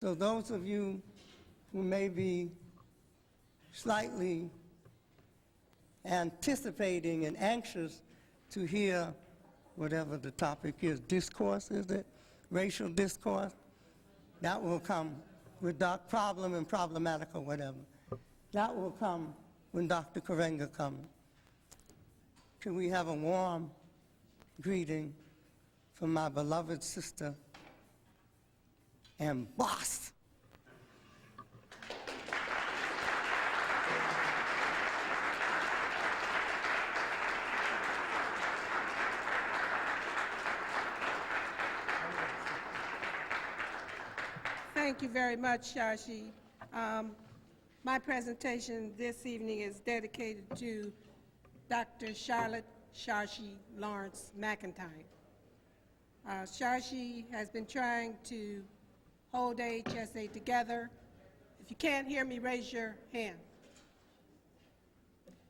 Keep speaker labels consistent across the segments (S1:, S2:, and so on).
S1: So those of you who may be slightly anticipating and anxious to hear whatever the topic is, discourse, is it? Racial discourse? That will come with problem and problematic or whatever. That will come when Dr. Karenga comes. Can we have a warm greeting from my beloved sister and boss?
S2: Thank you very much, Shashi. My presentation this evening is dedicated to Dr. Charlotte Shashi Lawrence McIntyre. Shashi has been trying to hold AHSA together. If you can't hear me, raise your hand.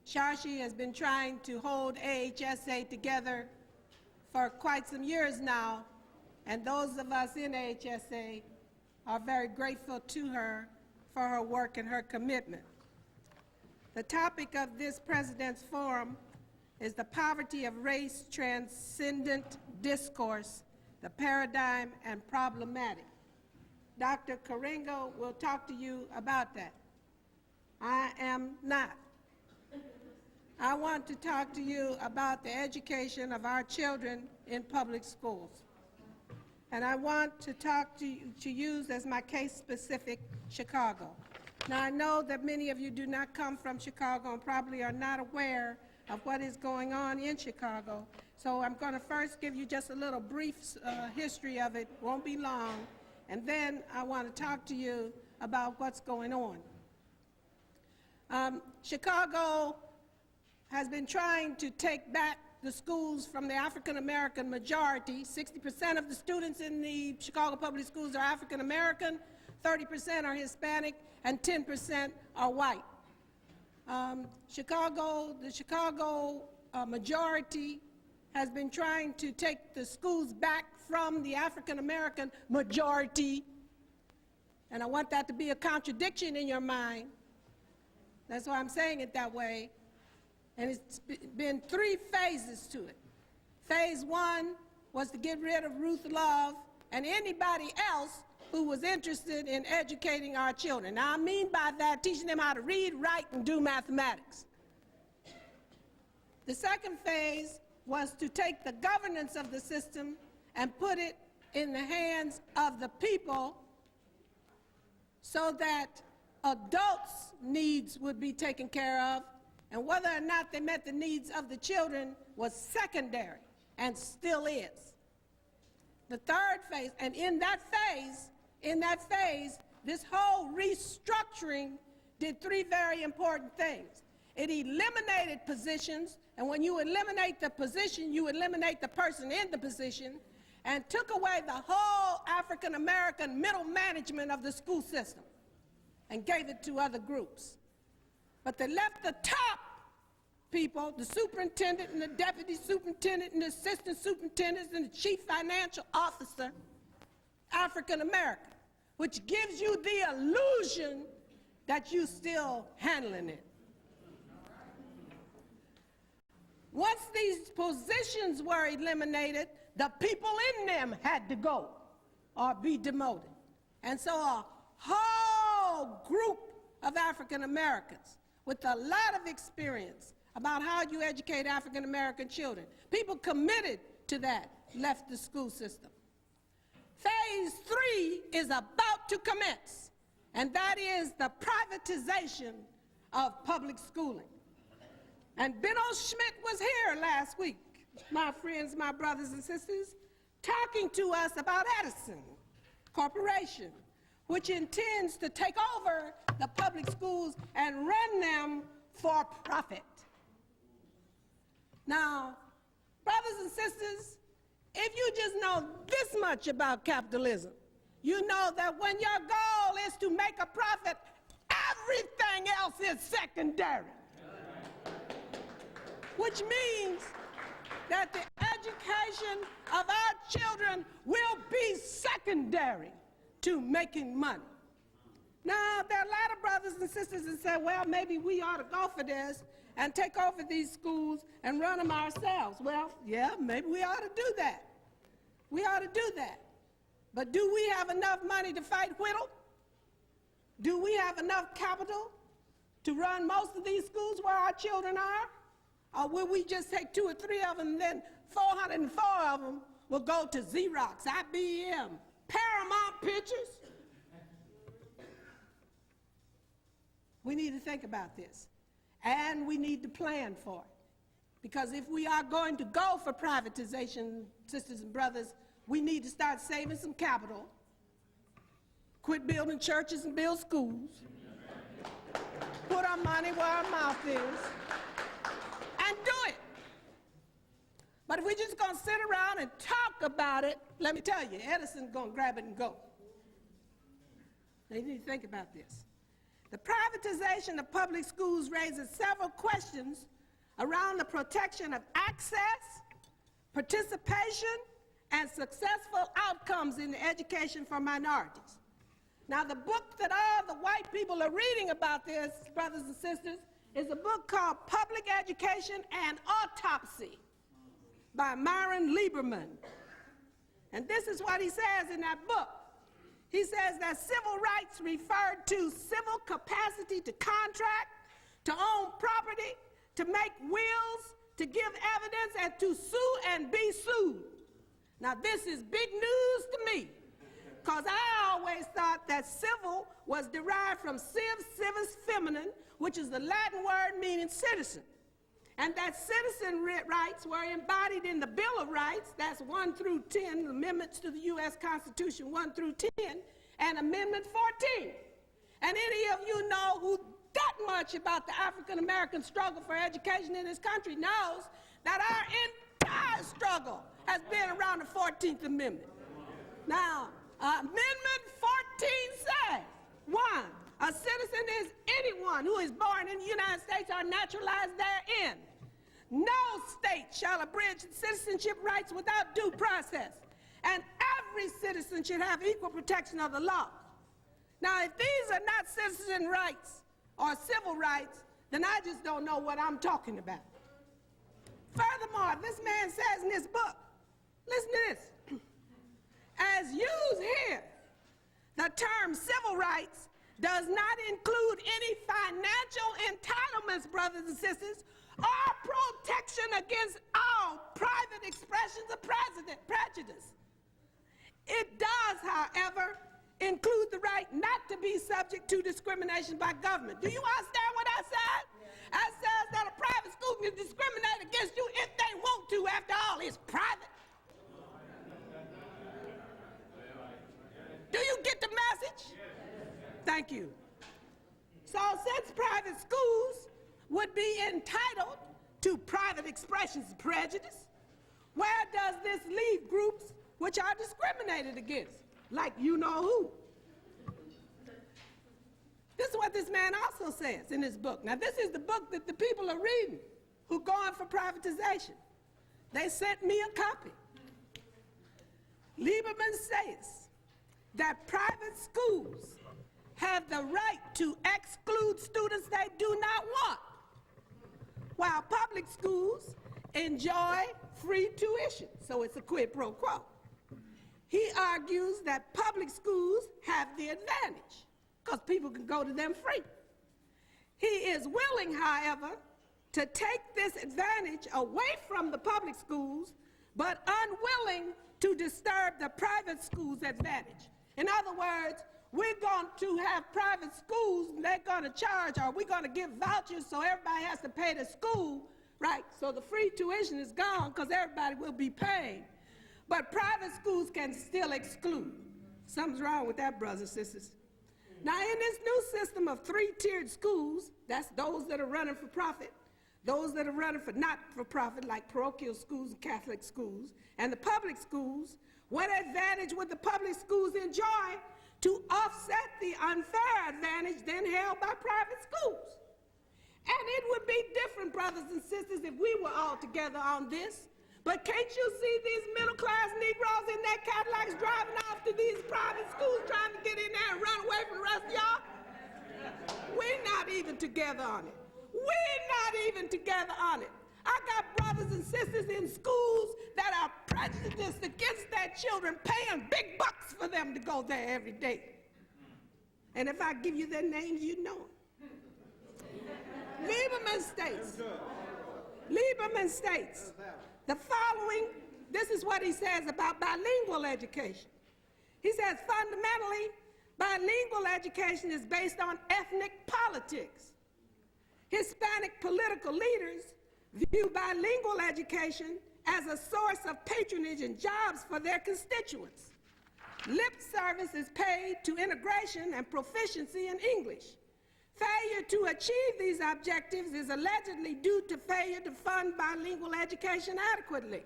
S2: Shashi has been trying to hold AHSA together for quite some years now, and those of us in AHSA are very grateful to her for her work and her commitment. The topic of this President's Forum is the poverty of race-transcendent discourse, the paradigm and problematic. Dr. Karenga will talk to you about that. I am not. I want to talk to you about the education of our children in public schools. And I want to talk to use as my case specific Chicago. Now I know that many of you do not come from Chicago and probably are not aware of what is going on in Chicago. So I'm going to first give you just a little brief history of it, won't be long, and then I want to talk to you about what's going on. Chicago has been trying to take back the schools from the African-American majority. 60% of the students in the Chicago public schools are African-American, 30% are Hispanic, and 10% are white. The Chicago majority has been trying to take the schools back from the African-American majority, and I want that to be a contradiction in your mind. That's why I'm saying it that way. And it's been 3 phases to it. Phase 1 was to get rid of Ruth Love and anybody else who was interested in educating our children. Now, I mean by that, teaching them how to read, write, and do mathematics. The second phase was to take the governance of the system and put it in the hands of the people so that adults' needs would be taken care of, and whether or not they met the needs of the children was secondary and still is. The third phase, and in that phase, this whole restructuring did 3 very important things. It eliminated positions, and when you eliminate the position, you eliminate the person in the position, and took away the whole African-American middle management of the school system and gave it to other groups. But they left the top people, the superintendent and the deputy superintendent and the assistant superintendents and the chief financial officer, African American, which gives you the illusion that you're still handling it. Once these positions were eliminated, the people in them had to go or be demoted. And so a whole group of African Americans with a lot of experience about how you educate African American children, people committed to that, left the school system. Phase 3 is about to commence, and that is the privatization of public schooling. And Benno Schmidt was here last week, my friends, my brothers and sisters, talking to us about Edison Corporation, which intends to take over the public schools and run them for profit. Now, brothers and sisters, if you just know this much about capitalism, you know that when your goal is to make a profit, everything else is secondary. Which means that the education of our children will be secondary to making money. Now, there are a lot of brothers and sisters that say, well, maybe we ought to go for this and take over these schools and run them ourselves. Well, yeah, maybe we ought to do that. We ought to do that. But do we have enough money to fight Whittle? Do we have enough capital to run most of these schools where our children are? Or will we just take 2 or 3 of them and then 404 of them will go to Xerox, IBM, Paramount Pictures? We need to think about this, and we need to plan for it. Because if we are going to go for privatization, sisters and brothers, we need to start saving some capital, quit building churches and build schools, put our money where our mouth is, and do it. But if we're just going to sit around and talk about it, let me tell you, Edison's going to grab it and go. Now, you need to think about this. The privatization of public schools raises several questions around the protection of access, participation, and successful outcomes in education for minorities. Now, the book that all the white people are reading about this, brothers and sisters, is a book called Public Education and Autopsy by Myron Lieberman. And this is what he says in that book. He says that civil rights referred to civil capacity to contract, to own property, to make wills, to give evidence, and to sue and be sued. Now, this is big news to me, because I always thought that civil was derived from civis feminine, which is the Latin word meaning citizen, and that citizen rights were embodied in the Bill of Rights, that's 1 through 10, amendments to the U.S. Constitution 1 through 10, and Amendment 14. And any of you know who that much about the African-American struggle for education in this country knows that our entire struggle has been around the 14th Amendment. Now, Amendment 14 says, 1, a citizen is anyone who is born in the United States or naturalized therein. No state shall abridge citizenship rights without due process, and every citizen should have equal protection of the law. Now, if these are not citizen rights or civil rights, then I just don't know what I'm talking about. Furthermore, this man says in his book, listen to this, as used here, the term civil rights does not include any financial entitlements, brothers and sisters, or protection against all private expressions of prejudice. It does, however, include the right not to be subject to discrimination by government. Do you understand what I said? I said that a private school can discriminate against you if they want to. After all, it's private. Do you get the message? Thank you. So since private schools would be entitled to private expressions of prejudice, where does this leave groups which are discriminated against, like you know who? This is what this man also says in his book. Now, this is the book that the people are reading who are going for privatization. They sent me a copy. Lieberman says that private schools have the right to exclude students they do not want, while public schools enjoy free tuition. So it's a quid pro quo. He argues that public schools have the advantage because people can go to them free. He is willing, however, to take this advantage away from the public schools, but unwilling to disturb the private schools' advantage. In other words, we're going to have private schools, and they're going to charge, or we're going to give vouchers so everybody has to pay the school, right? So the free tuition is gone because everybody will be paying. But private schools can still exclude. Something's wrong with that, brothers and sisters. Now, in this new system of 3-tiered schools, that's those that are running for profit, those that are running for not-for-profit, like parochial schools and Catholic schools, and the public schools, what advantage would the public schools enjoy to offset the unfair advantage then held by private schools? And it would be different, brothers and sisters, if we were all together on this. But can't you see these middle-class Negroes in their Cadillacs driving off to these private schools trying to get in there and run away from the rest of y'all? We're not even together on it. We're not even together on it. I got brothers and sisters in schools that are prejudiced against their children, paying big bucks for them to go there every day. And if I give you their names, you know them. Lieberman states the following. This is what he says about bilingual education. He says, fundamentally, bilingual education is based on ethnic politics. Hispanic political leaders view bilingual education as a source of patronage and jobs for their constituents. Lip service is paid to integration and proficiency in English. Failure to achieve these objectives is allegedly due to failure to fund bilingual education adequately.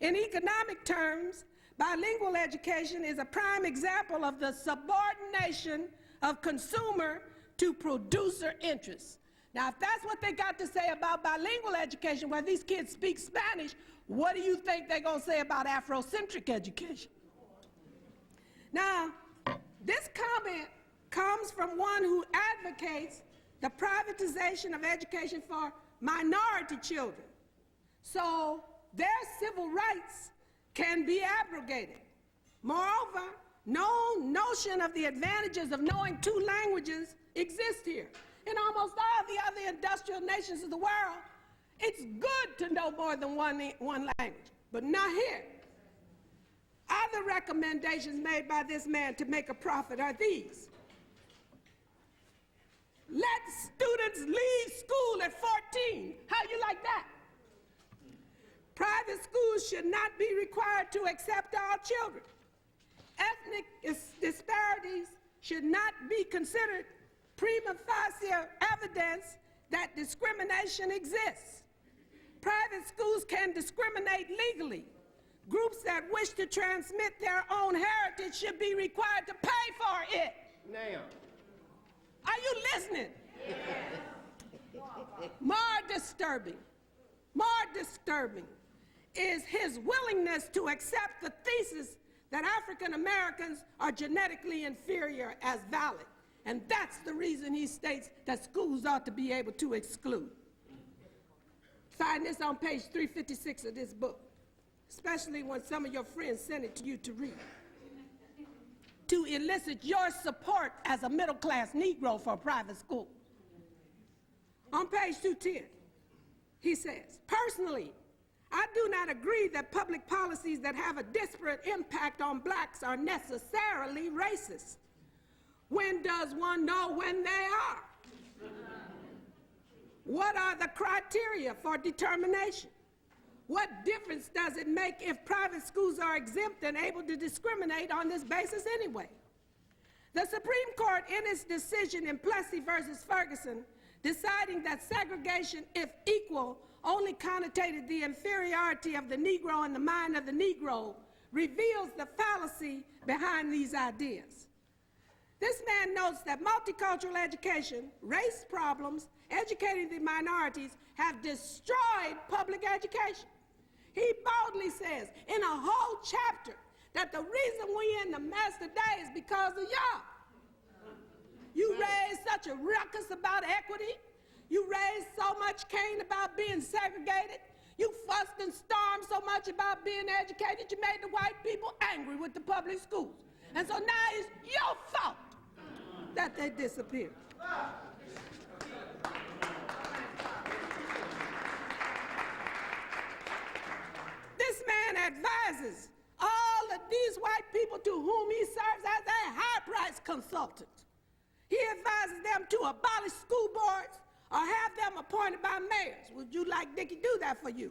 S2: In economic terms, bilingual education is a prime example of the subordination of consumer to producer interests. Now, if that's what they got to say about bilingual education, where these kids speak Spanish, what do you think they're going to say about Afrocentric education? Now, this comment comes from one who advocates the privatization of education for minority children, so their civil rights can be abrogated. Moreover, no notion of the advantages of knowing two languages exists here. In almost all the other industrial nations of the world, it's good to know more than one language, but not here. Other recommendations made by this man to make a profit are these. Let students leave school at 14. How you like that? Private schools should not be required to accept all children. Ethnic disparities should not be considered prima facie evidence that discrimination exists. Private schools can discriminate legally. Groups that wish to transmit their own heritage should be required to pay for it.
S3: Now.
S2: Are you listening? More disturbing is his willingness to accept the thesis that African Americans are genetically inferior as valid. And that's the reason he states that schools ought to be able to exclude. Find this on page 356 of this book, especially when some of your friends send it to you to read, to elicit your support as a middle-class Negro for a private school. On page 210, he says, personally, I do not agree that public policies that have a disparate impact on blacks are necessarily racist. When does one know when they are? What are the criteria for determination? What difference does it make if private schools are exempt and able to discriminate on this basis anyway? The Supreme Court, in its decision in Plessy versus Ferguson, deciding that segregation, if equal, only connotated the inferiority of the Negro in the mind of the Negro, reveals the fallacy behind these ideas. This man notes that multicultural education, race problems, educating the minorities have destroyed public education. He boldly says in a whole chapter that the reason we're in the mess today is because of y'all. You raised such a ruckus about equity. You raised so much cane about being segregated. You fussed and stormed so much about being educated, you made the white people angry with the public schools. And so now it's your fault that they disappeared. This man advises all of these white people to whom he serves as a high-priced consultant. He advises them to abolish school boards or have them appointed by mayors. Would you like Dickie do that for you?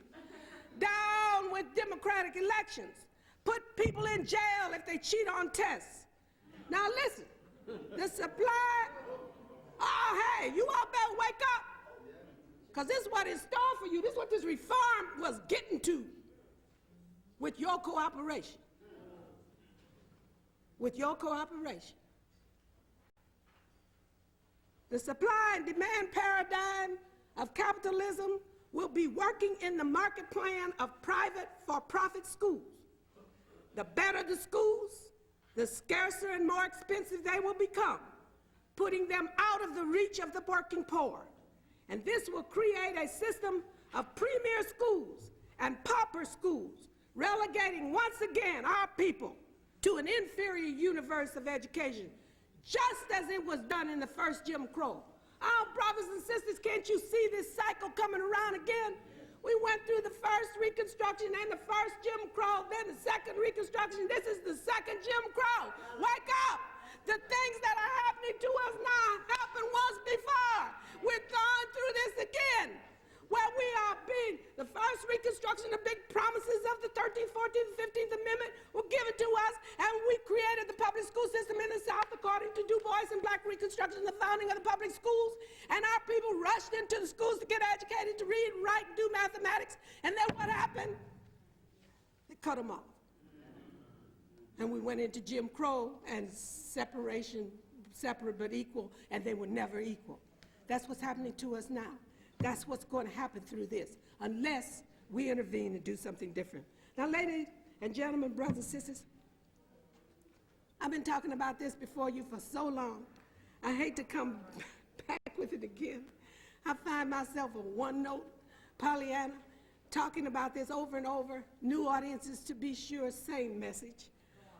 S2: Down with democratic elections. Put people in jail if they cheat on tests. Now listen, the supply, oh hey, you all better wake up. Because this is what is store for you. This is what this reform was getting to with your cooperation. With your cooperation. The supply and demand paradigm of capitalism will be working in the market plan of private for-profit schools. The better the schools, the scarcer and more expensive they will become, putting them out of the reach of the working poor. And this will create a system of premier schools and pauper schools, relegating once again our people to an inferior universe of education, just as it was done in the first Jim Crow. Oh, brothers and sisters, can't you see this cycle coming around again? We went through the first Reconstruction and the first Jim Crow, then the second Reconstruction. This is the second Jim Crow. Wake up! The things that are happening to us now happened once before. We're going through this again, where we are being, the first Reconstruction, the big promises of the 13th, 14th, 15th Amendment were given to us, and we created the public school system in the South according to Du Bois and Black Reconstruction, the founding of the public schools, and our people rushed into the schools to get educated, to read, write, and do mathematics, and then what happened? They cut them off. And we went into Jim Crow and separation, separate but equal, and they were never equal. That's what's happening to us now. That's what's going to happen through this, unless we intervene and do something different. Now, ladies and gentlemen, brothers and sisters, I've been talking about this before you for so long. I hate to come back with it again. I find myself a one-note Pollyanna, talking about this over and over. New audiences, to be sure, same message.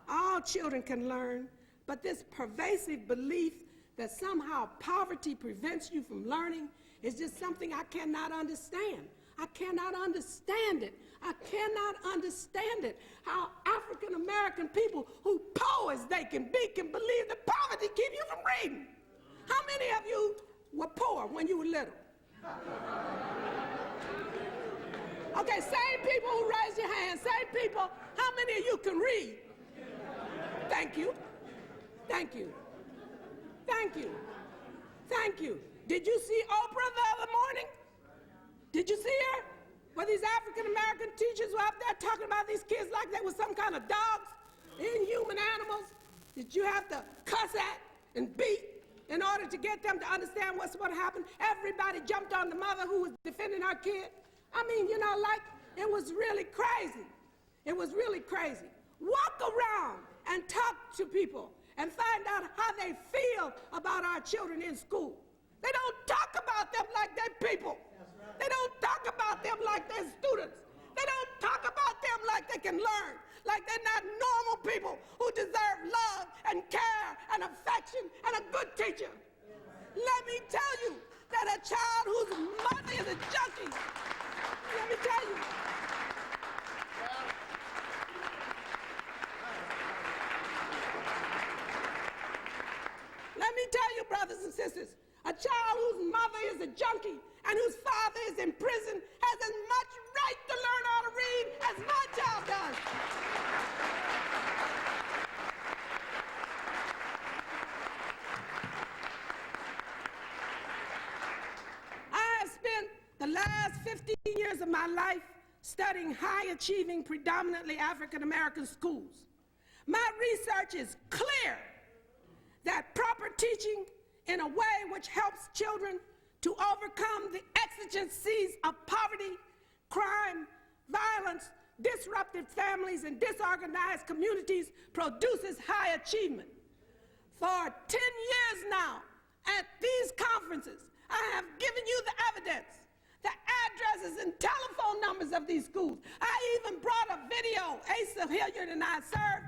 S2: All children can learn, but this pervasive belief that somehow poverty prevents you from learning is just something I cannot understand. I cannot understand it. I cannot understand it. How African American people, who poor as they can be, can believe that poverty keeps you from reading. How many of you were poor when you were little? Okay, same people who raise your hand, same people, how many of you can read? Thank you. Thank you. Thank you. Thank you. Did you see Oprah the other morning? Did you see her? Where these African-American teachers were up there talking about these kids like they were some kind of dogs, inhuman animals that you have to cuss at and beat in order to get them to understand what's what happened. Everybody jumped on the mother who was defending her kid. I mean, you know, like, it was really crazy. It was really crazy. Walk around and talk to people and find out how they feel about our children in school. They don't talk about them like they're people. They don't talk about them like they're students. They don't talk about them like they can learn, like they're not normal people who deserve love and care and affection and a good teacher. Let me tell you that a child whose mother is a junkie, let me tell you. Let me tell you, brothers and sisters, a child whose mother is a junkie and whose father is in prison has as much right to learn how to read as my child does. I have spent the last 15 years of my life studying high-achieving, predominantly African-American schools. My research is clear that proper teaching in a way which helps children to overcome the exigencies of poverty, crime, violence, disrupted families, and disorganized communities produces high achievement. For 10 years now, at these conferences, I have given you the evidence, the addresses and telephone numbers of these schools. I even brought a video. Asa Hilliard and I served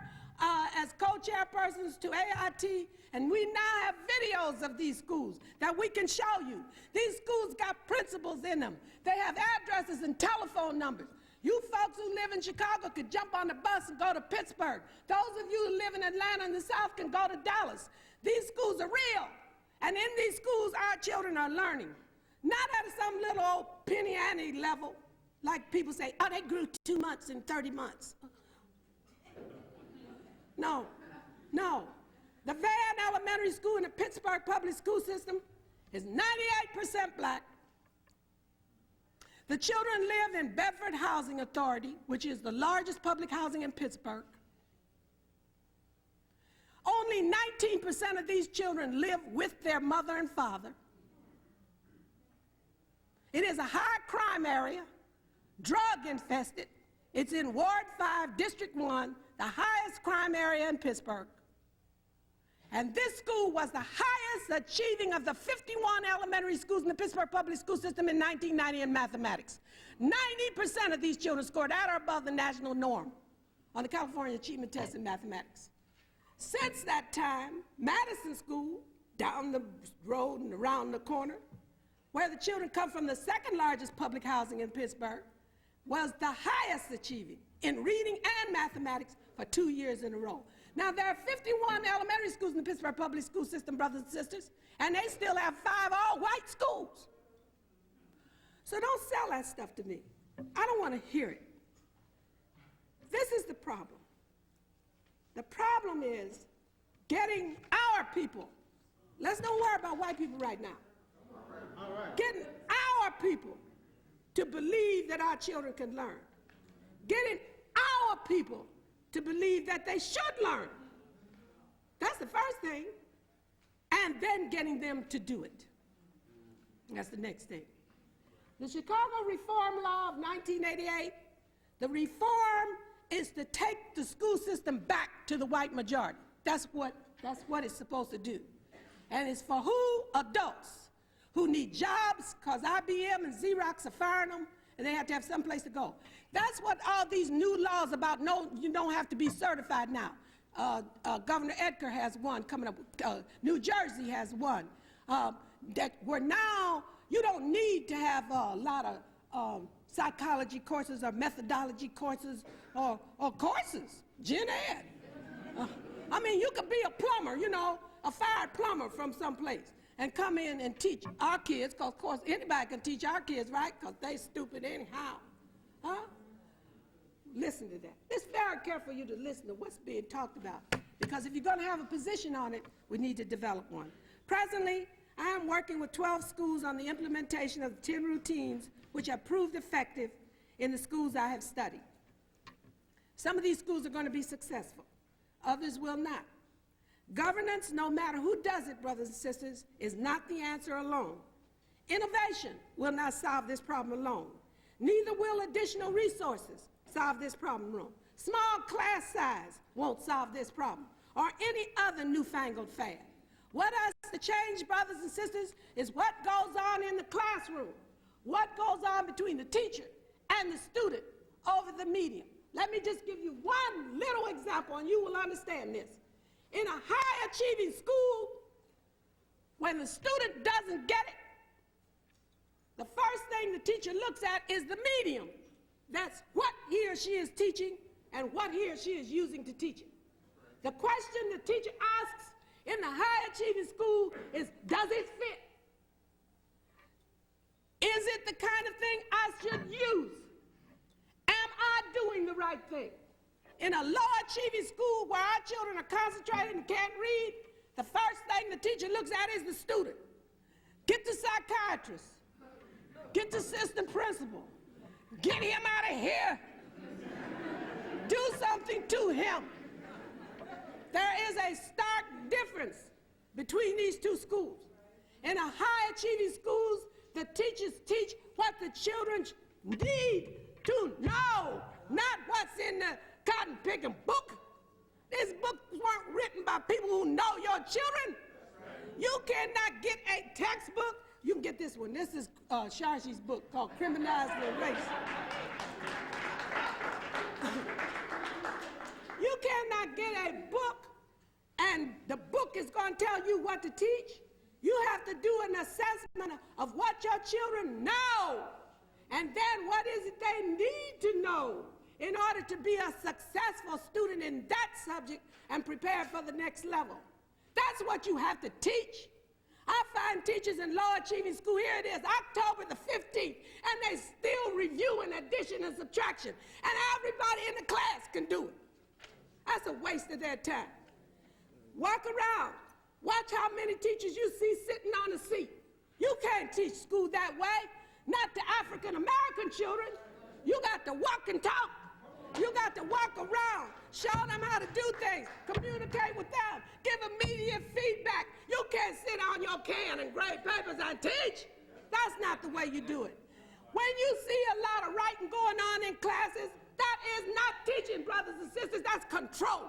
S2: as co-chairpersons to AIT, and we now have videos of these schools that we can show you. These schools got principals in them. They have addresses and telephone numbers. You folks who live in Chicago could jump on the bus and go to Pittsburgh. Those of you who live in Atlanta and the South can go to Dallas. These schools are real. And in these schools, our children are learning. Not at some little old penny ante level, like people say, oh, they grew 2 months in 30 months. No, no. The Van Elementary School in the Pittsburgh public school system is 98% black. The children live in Bedford Housing Authority, which is the largest public housing in Pittsburgh. Only 19% of these children live with their mother and father. It is a high crime area, drug infested. It's in Ward 5, District 1, the highest crime area in Pittsburgh. And this school was the highest achieving of the 51 elementary schools in the Pittsburgh public school system in 1990 in mathematics. 90% of these children scored at or above the national norm on the California Achievement Test in mathematics. Since that time, Madison School, down the road and around the corner, where the children come from, the second largest public housing in Pittsburgh, was the highest achieving in reading and mathematics for 2 years in a row. Now, there are 51 elementary schools in the Pittsburgh public school system, brothers and sisters, and they still have 5 all-white schools. So don't sell that stuff to me. I don't want to hear it. This is the problem. The problem is getting our people. Let's don't worry about white people right now. All right. Getting our people to believe that our children can learn. Getting our people to believe that they should learn. That's the first thing. And then getting them to do it. That's the next thing. The Chicago Reform Law of 1988, the reform is to take the school system back to the white majority. That's what it's supposed to do. And it's for who? Adults who need jobs, because IBM and Xerox are firing them, and they have to have some place to go. That's what all these new laws about, no, you don't have to be certified now. Governor Edgar has one coming up. New Jersey has one. That where now you don't need to have a lot of psychology courses or methodology courses or courses, gen ed. I mean, you could be a plumber, you know, a fired plumber from someplace, and come in and teach our kids, because, of course, anybody can teach our kids, right? Because they stupid anyhow. Huh? Listen to that. It's very careful for you to listen to what's being talked about, because if you're going to have a position on it, we need to develop one. Presently, I am working with 12 schools on the implementation of 10 routines which have proved effective in the schools I have studied. Some of these schools are going to be successful. Others will not. Governance, no matter who does it, brothers and sisters, is not the answer alone. Innovation will not solve this problem alone. Neither will additional resources solve this problem alone. Small class size won't solve this problem, or any other newfangled fad. What has to change, brothers and sisters, is what goes on in the classroom, what goes on between the teacher and the student over the medium. Let me just give you one little example, and you will understand this. In a high-achieving school, when the student doesn't get it, the first thing the teacher looks at is the medium. That's what he or she is teaching and what he or she is using to teach it. The question the teacher asks in the high-achieving school is, does it fit? Is it the kind of thing I should use? Am I doing the right thing? In a low-achieving school where our children are concentrated and can't read, the first thing the teacher looks at is the student. Get the psychiatrist. Get the assistant principal. Get him out of here. Do something to him. There is a stark difference between these two schools. In a high-achieving schools, the teachers teach what the children need to know, not what's in the cotton-picking book. These books weren't written by people who know your children. You cannot get a textbook. You can get this one. This is Sharshi's book called Criminalizing the Race. You cannot get a book and the book is going to tell you what to teach. You have to do an assessment of what your children know, and then what is it they need to know in order to be a successful student in that subject and prepare for the next level. That's what you have to teach. I find teachers in low-achieving school, here it is, October the 15th, and they still reviewing addition and subtraction, and everybody in the class can do it. That's a waste of their time. Walk around. Watch how many teachers you see sitting on a seat. You can't teach school that way, not to African-American children. You got to walk and talk. You got to walk around, show them how to do things, communicate with them, give immediate feedback. You can't sit on your can and grade papers and teach. That That's not the way you do it. When you see a lot of writing going on in classes, that is not teaching, brothers and sisters. That's control.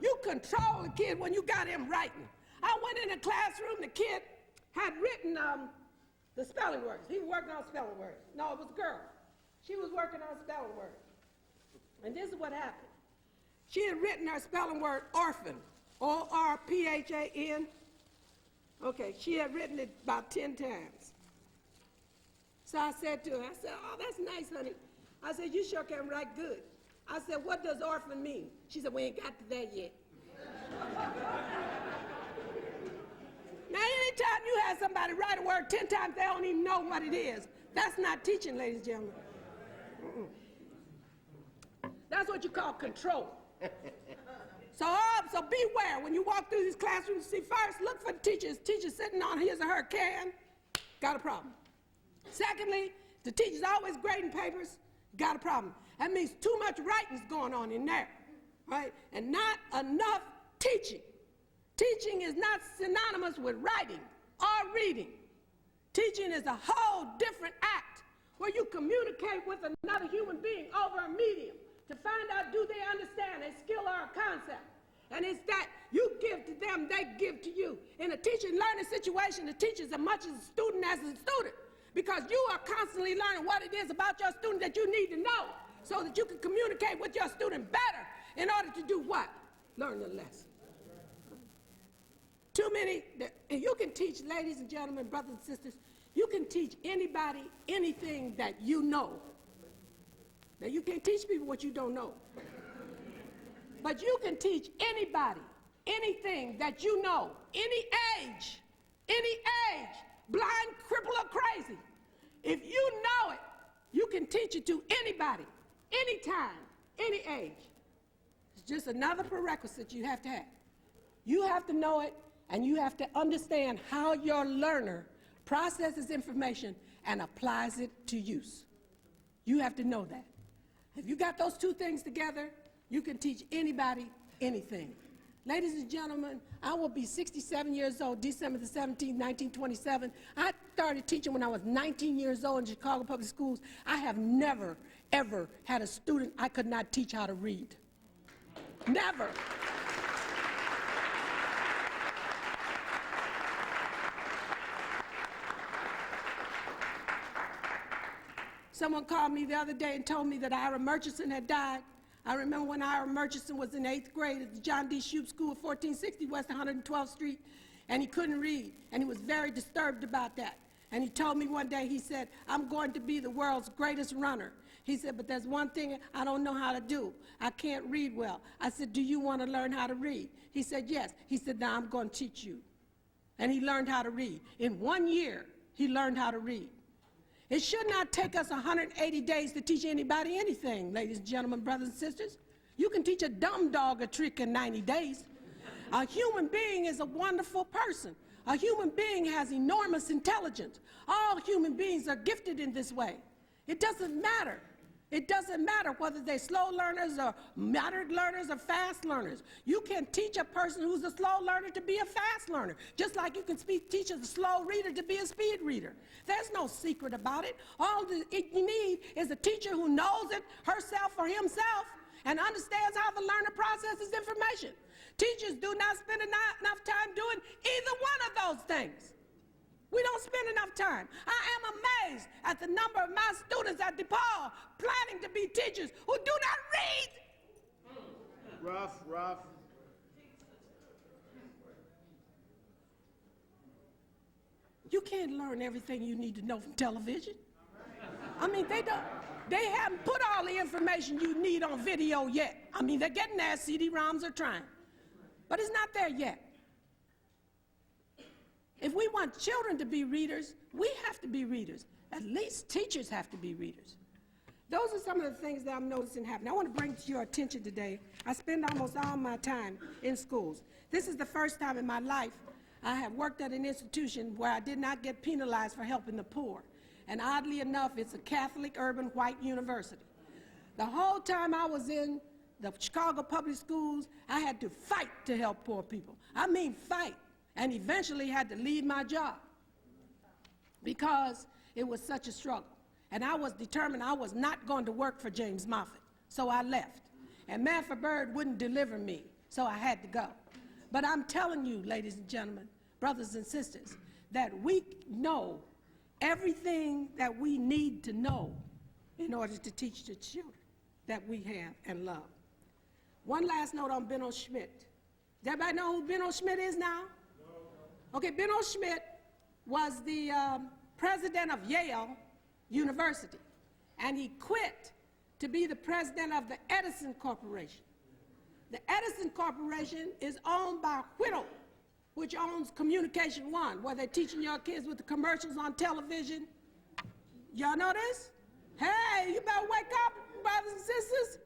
S2: You control the kid when you got him writing. I went in the classroom, the kid had written the spelling words. He was working on spelling words. No, it was a girl. She was working on spelling words. And this is what happened. She had written her spelling word orphan, O-R-P-H-A-N. Okay, she had written it about 10 times. So I said to her, I said, oh, that's nice, honey. I said, you sure can write good. I said, what does orphan mean? She said, we ain't got to that yet. Now, anytime you have somebody write a word 10 times, they don't even know what it is. That's not teaching, ladies and gentlemen. That's what you call control. So beware when you walk through these classrooms. See, first, look for the teachers. Teachers sitting on his or her can, got a problem. Secondly, the teacher's always grading papers, got a problem. That means too much writing's going on in there, right? And not enough teaching. Teaching is not synonymous with writing or reading. Teaching is a whole different act where you communicate with another human being over a medium to find out, do they understand a skill or a concept? And it's that you give to them, they give to you. In a teaching-learning situation, the teacher is as much as a student as a student, because you are constantly learning what it is about your student that you need to know so that you can communicate with your student better in order to do what? Learn the lesson. Too many, and you can teach, ladies and gentlemen, brothers and sisters, you can teach anybody anything that you know. Now, you can't teach people what you don't know. But you can teach anybody anything that you know, any age, blind, crippled, or crazy. If you know it, you can teach it to anybody, anytime, any age. It's just another prerequisite you have to have. You have to know it, and you have to understand how your learner processes information and applies it to use. You have to know that. If you got those two things together, you can teach anybody anything. Ladies and gentlemen, I will be 67 years old, December the 17th, 1927. I started teaching when I was 19 years old in Chicago Public Schools. I have never, ever had a student I could not teach how to read. Never. Someone called me the other day and told me that Ira Murchison had died. I remember when Ira Murchison was in 8th grade at the John D. Shoup School at 1460 West 112th Street, and he couldn't read, and he was very disturbed about that. And he told me one day, he said, I'm going to be the world's greatest runner. He said, but there's one thing I don't know how to do. I can't read well. I said, do you want to learn how to read? He said, yes. He said, now I'm going to teach you. And he learned how to read. In 1 year, he learned how to read. It should not take us 180 days to teach anybody anything, ladies and gentlemen, brothers and sisters. You can teach a dumb dog a trick in 90 days. A human being is a wonderful person. A human being has enormous intelligence. All human beings are gifted in this way. It doesn't matter. It doesn't matter whether they're slow learners or moderate learners or fast learners. You can teach a person who's a slow learner to be a fast learner, just like you can teach a slow reader to be a speed reader. There's no secret about it. All you need is a teacher who knows it herself or himself and understands how the learner processes information. Teachers do not spend enough time doing either one of those things. We don't spend enough time. I am amazed at the number of my students at DePaul planning to be teachers who do not read.
S3: Rough.
S2: You can't learn everything you need to know from television. I mean, they haven't put all the information you need on video yet. I mean, they're getting there, CD-ROMs are trying. But it's not there yet. If we want children to be readers, we have to be readers. At least teachers have to be readers. Those are some of the things that I'm noticing happening. I want to bring to your attention today. I spend almost all my time in schools. This is the first time in my life I have worked at an institution where I did not get penalized for helping the poor. And oddly enough, it's a Catholic urban white university. The whole time I was in the Chicago Public Schools, I had to fight to help poor people. I mean fight. And eventually had to leave my job. because it was such a struggle. And I was determined I was not going to work for James Moffett, so I left. And Manfred Bird wouldn't deliver me, so I had to go. But I'm telling you, ladies and gentlemen, brothers and sisters, that we know everything that we need to know in order to teach the children that we have and love. One last note on Benno Schmidt. Does everybody know who Benno Schmidt is now? No. Okay, Benno Schmidt was the president of Yale University, and he quit to be the president of the Edison Corporation. The Edison Corporation is owned by Whittle, which owns Communication One, where they're teaching your kids with the commercials on television. Y'all know this? Hey, you better wake up, brothers and sisters.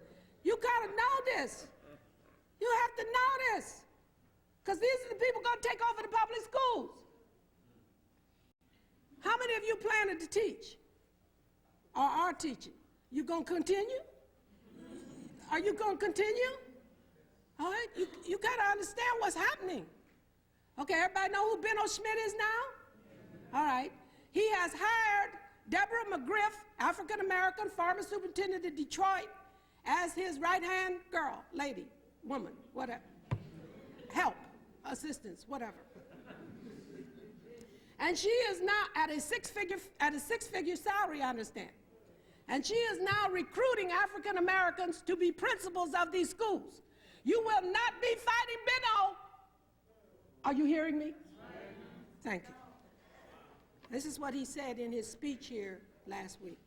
S2: You gotta know this. You have to know this, because these are the people gonna take over the public schools. How many of you planning to teach or are teaching? You gonna continue? Are you gonna continue? All right, you gotta understand what's happening. Okay, everybody know who Benno Schmidt is now? All right, he has hired Deborah McGriff, African-American, former superintendent of Detroit, as his right-hand girl, lady, woman, whatever, help, assistance, whatever. And she is now at a six-figure salary, I understand. And she is now recruiting African Americans to be principals of these schools. You will not be fighting Benno. Are you hearing me? Thank you. This is what he said in his speech here last week.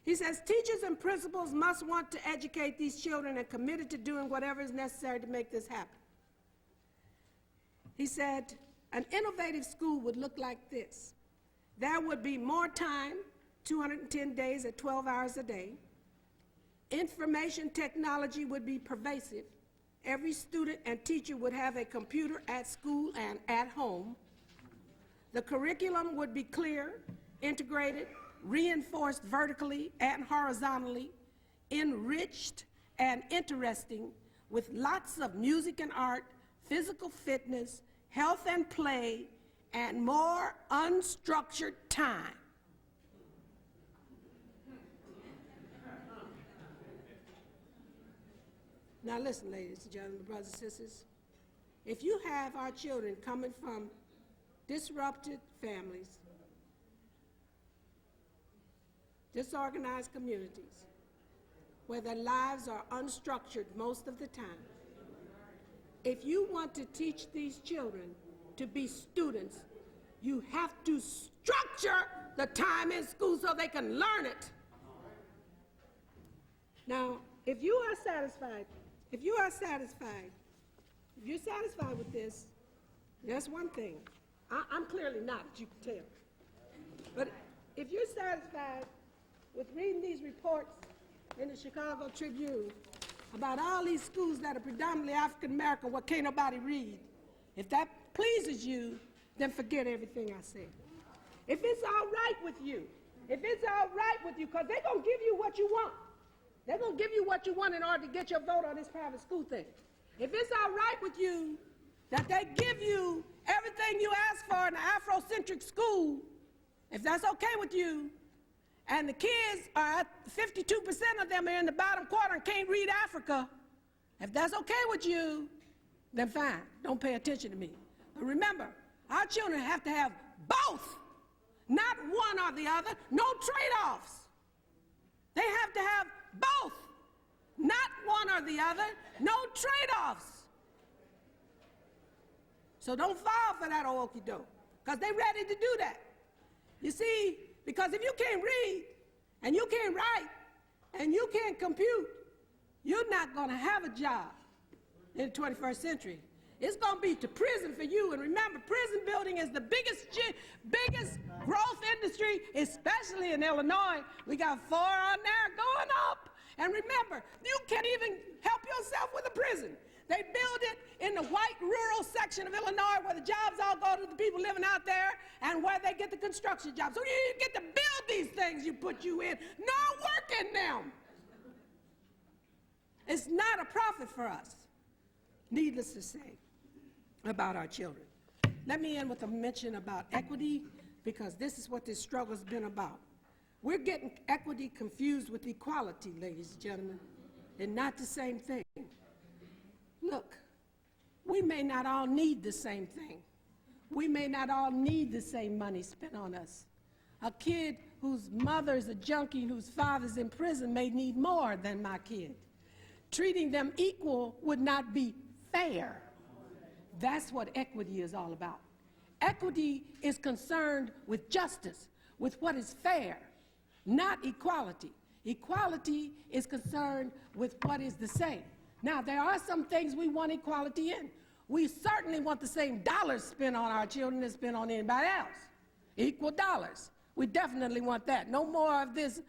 S2: He says, teachers and principals must want to educate these children and committed to doing whatever is necessary to make this happen. He said, an innovative school would look like this. There would be more time, 210 days at 12 hours a day. Information technology would be pervasive. Every student and teacher would have a computer at school and at home. The curriculum would be clear, integrated, reinforced vertically and horizontally, enriched and interesting, with lots of music and art, physical fitness, health and play, and more unstructured time. Now listen, ladies and gentlemen, brothers and sisters, if you have our children coming from disrupted families, disorganized communities, where their lives are unstructured most of the time, if you want to teach these children to be students, you have to structure the time in school so they can learn it. Now, if you're satisfied with this, that's one thing. I'm clearly not, as you can tell. But if you're satisfied with reading these reports in the Chicago Tribune about all these schools that are predominantly African American, what can't nobody read, if that pleases you, then forget everything I said. If it's all right with you, because they're going to give you what you want. They're going to give you what you want in order to get your vote on this private school thing. If it's all right with you that they give you everything you ask for in an Afrocentric school, if that's okay with you, and the kids are, 52% of them are in the bottom quarter and can't read Africa, if that's okay with you, then fine, don't pay attention to me. But remember, our children have to have both, not one or the other, no trade-offs. They have to have both, not one or the other, no trade-offs. So don't fall for that old okey-doke, because they're ready to do that. You see, because if you can't read, and you can't write, and you can't compute, you're not going to have a job in the 21st century. It's going to be to prison for you. And remember, prison building is the biggest growth industry, especially in Illinois. We got 4 on there going up. And remember, you can't even help yourself with a prison. They build it in the white rural section of Illinois where the jobs all go to the people living out there and where they get the construction jobs. So you get to build these things you put you in, no work in them. It's not a profit for us, needless to say, about our children. Let me end with a mention about equity, because this is what this struggle's been about. We're getting equity confused with equality, ladies and gentlemen, and not the same thing. Look, we may not all need the same thing. We may not all need the same money spent on us. A kid whose mother's a junkie, whose father's in prison, may need more than my kid. Treating them equal would not be fair. That's what equity is all about. Equity is concerned with justice, with what is fair, not equality. Equality is concerned with what is the same. Now, there are some things we want equality in. We certainly want the same dollars spent on our children as spent on anybody else. Equal dollars. We definitely want that. No more of this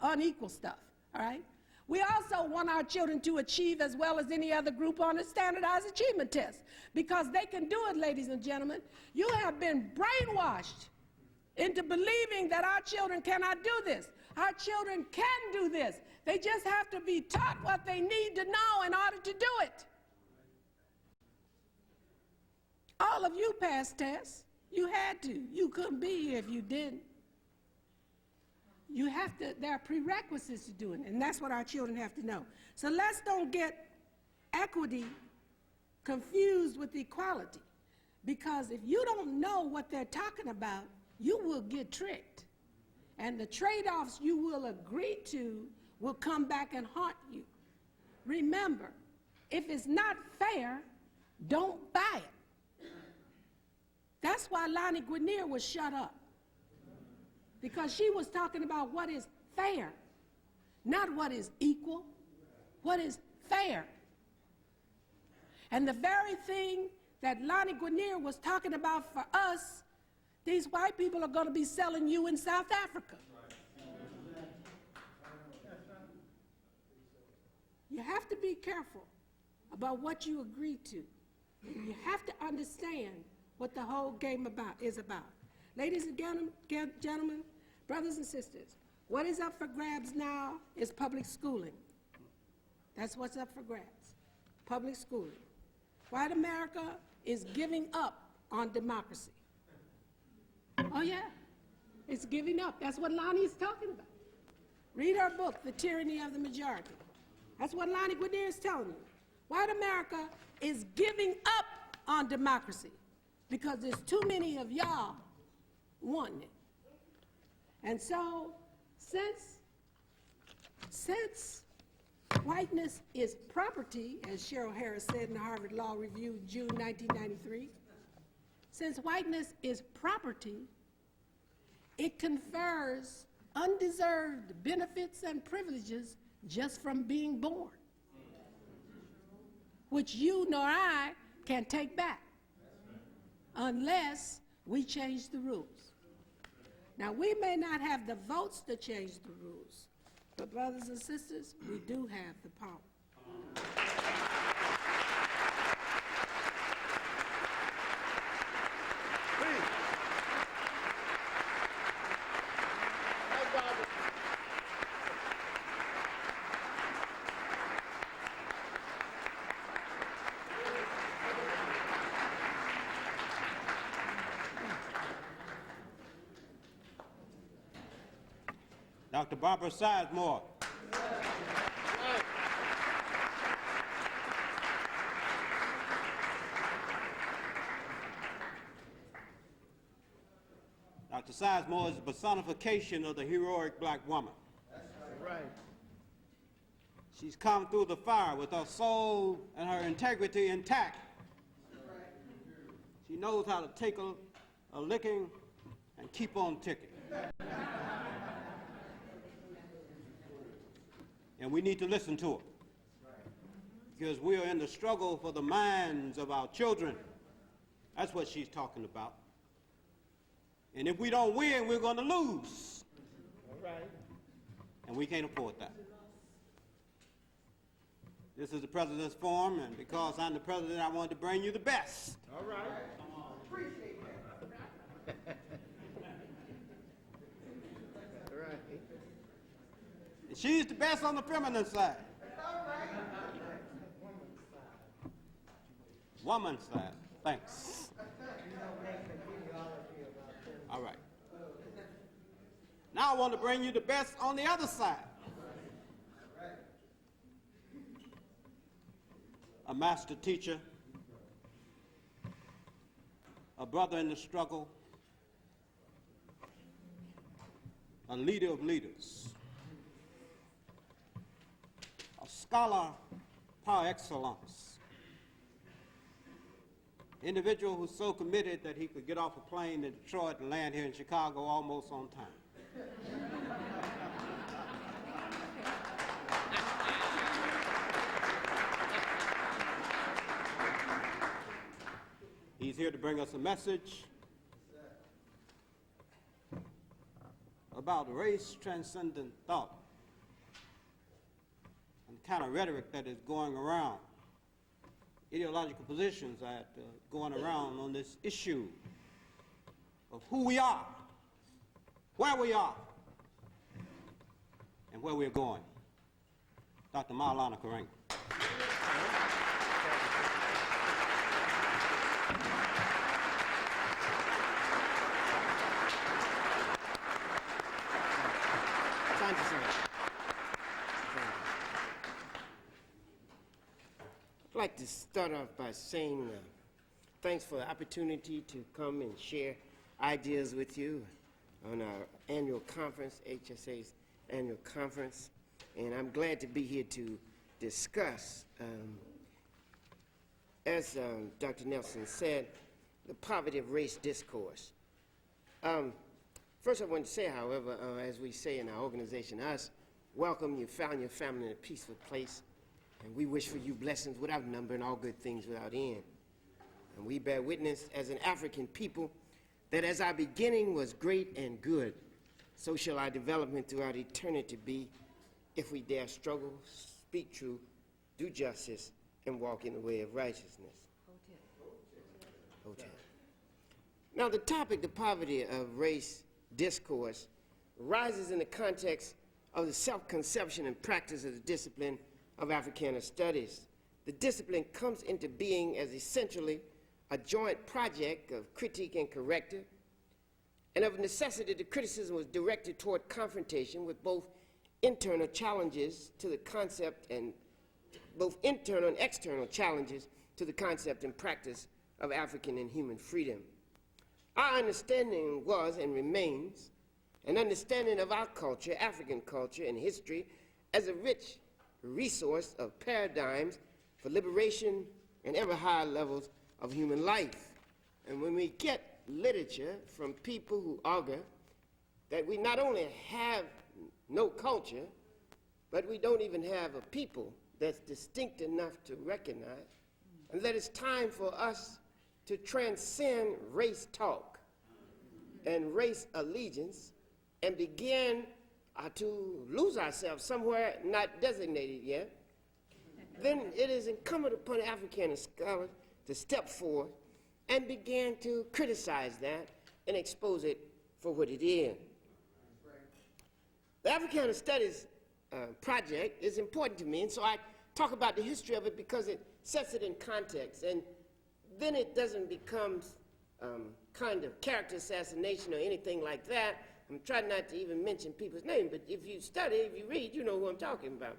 S2: unequal stuff, all right? We also want our children to achieve as well as any other group on a standardized achievement test, because they can do it, ladies and gentlemen. You have been brainwashed into believing that our children cannot do this. Our children can do this. They just have to be taught what they need to know in order to do it. All of you passed tests. You had to. You couldn't be here if you didn't. You have to, there are prerequisites to doing it, and that's what our children have to know. So let's don't get equity confused with equality, because if you don't know what they're talking about, you will get tricked. And the trade-offs you will agree to will come back and haunt you. Remember, if it's not fair, don't buy it. That's why Lonnie Guinier was shut up, because she was talking about what is fair, not what is equal, what is fair. And the very thing that Lonnie Guinier was talking about for us, these white people are going to be selling you in South Africa. You have to be careful about what you agree to. You have to understand what the whole game is about. Ladies and gentlemen, brothers and sisters, what is up for grabs now is public schooling. That's what's up for grabs, public schooling. White America is giving up on democracy. Oh yeah, it's giving up. That's what Lonnie is talking about. Read her book, The Tyranny of the Majority. That's what Lonnie Guinier is telling you. White America is giving up on democracy because there's too many of y'all wanting it. And so, since whiteness is property, as Cheryl Harris said in the Harvard Law Review, June 1993, since whiteness is property, it confers undeserved benefits and privileges just from being born, which you nor I can take back unless we change the rules. Now, we may not have the votes to change the rules, but brothers and sisters, we do have the power.
S3: Dr. Barbara Sizemore. Dr. Sizemore is the personification of the heroic black woman.
S4: That's right.
S3: She's come through the fire with her soul and her integrity intact. She knows how to take a licking and keep on ticking. And we need to listen to her, because we are in the struggle for the minds of our children. That's what she's talking about. And if we don't win, we're going to lose.
S4: All right.
S3: And we can't afford that. This is the President's Forum, and because I'm the President, I wanted to bring you the best.
S4: All right.
S2: Appreciate that.
S4: All right.
S3: And she's the best on the feminine side. Woman's side. Thanks. All right. want to bring you the best on the other side. A master teacher, a brother in the struggle, a leader of leaders, a scholar par excellence, individual who's so committed that he could get off a plane in Detroit and land here in Chicago almost on time. He's here to bring us a message about race-transcendent thought and the kind of rhetoric that is going around, ideological positions that are going around on this issue of who we are, where we are, and where we're going. Dr. Maulana Karenga.
S4: Thank you, sir. I'd like to start off by saying thanks for the opportunity to come and share ideas with you on our annual conference, HSA's annual conference. And I'm glad to be here to discuss, as Dr. Nelson said, the poverty of race discourse. First, I want to say, however, as we say in our organization, us, welcome, you found your family in a peaceful place, and we wish for you blessings without number and all good things without end. And we bear witness as an African people that as our beginning was great and good, so shall our development throughout eternity be, if we dare struggle, speak truth, do justice, and walk in the way of righteousness. Hotel. Now, the topic, the poverty of race discourse, arises in the context of the self-conception and practice of the discipline of Africana studies. The discipline comes into being as essentially a joint project of critique and corrective, and of necessity the criticism was directed toward confrontation with both internal challenges to the concept and both internal and external challenges to the concept and practice of African and human freedom. Our understanding was and remains an understanding of our culture, African culture and history, as a rich resource of paradigms for liberation and ever higher levels of human life. And when we get literature from people who argue that we not only have no culture, but we don't even have a people that's distinct enough to recognize, and that it's time for us to transcend race talk and race allegiance and begin to lose ourselves somewhere not designated yet, then it is incumbent upon African scholars to step forward and begin to criticize that and expose it for what it is. The Africana Studies project is important to me, and so I talk about the history of it because it sets it in context, and then it doesn't become kind of character assassination or anything like that. I'm trying not to even mention people's names, but if you study, if you read, you know who I'm talking about.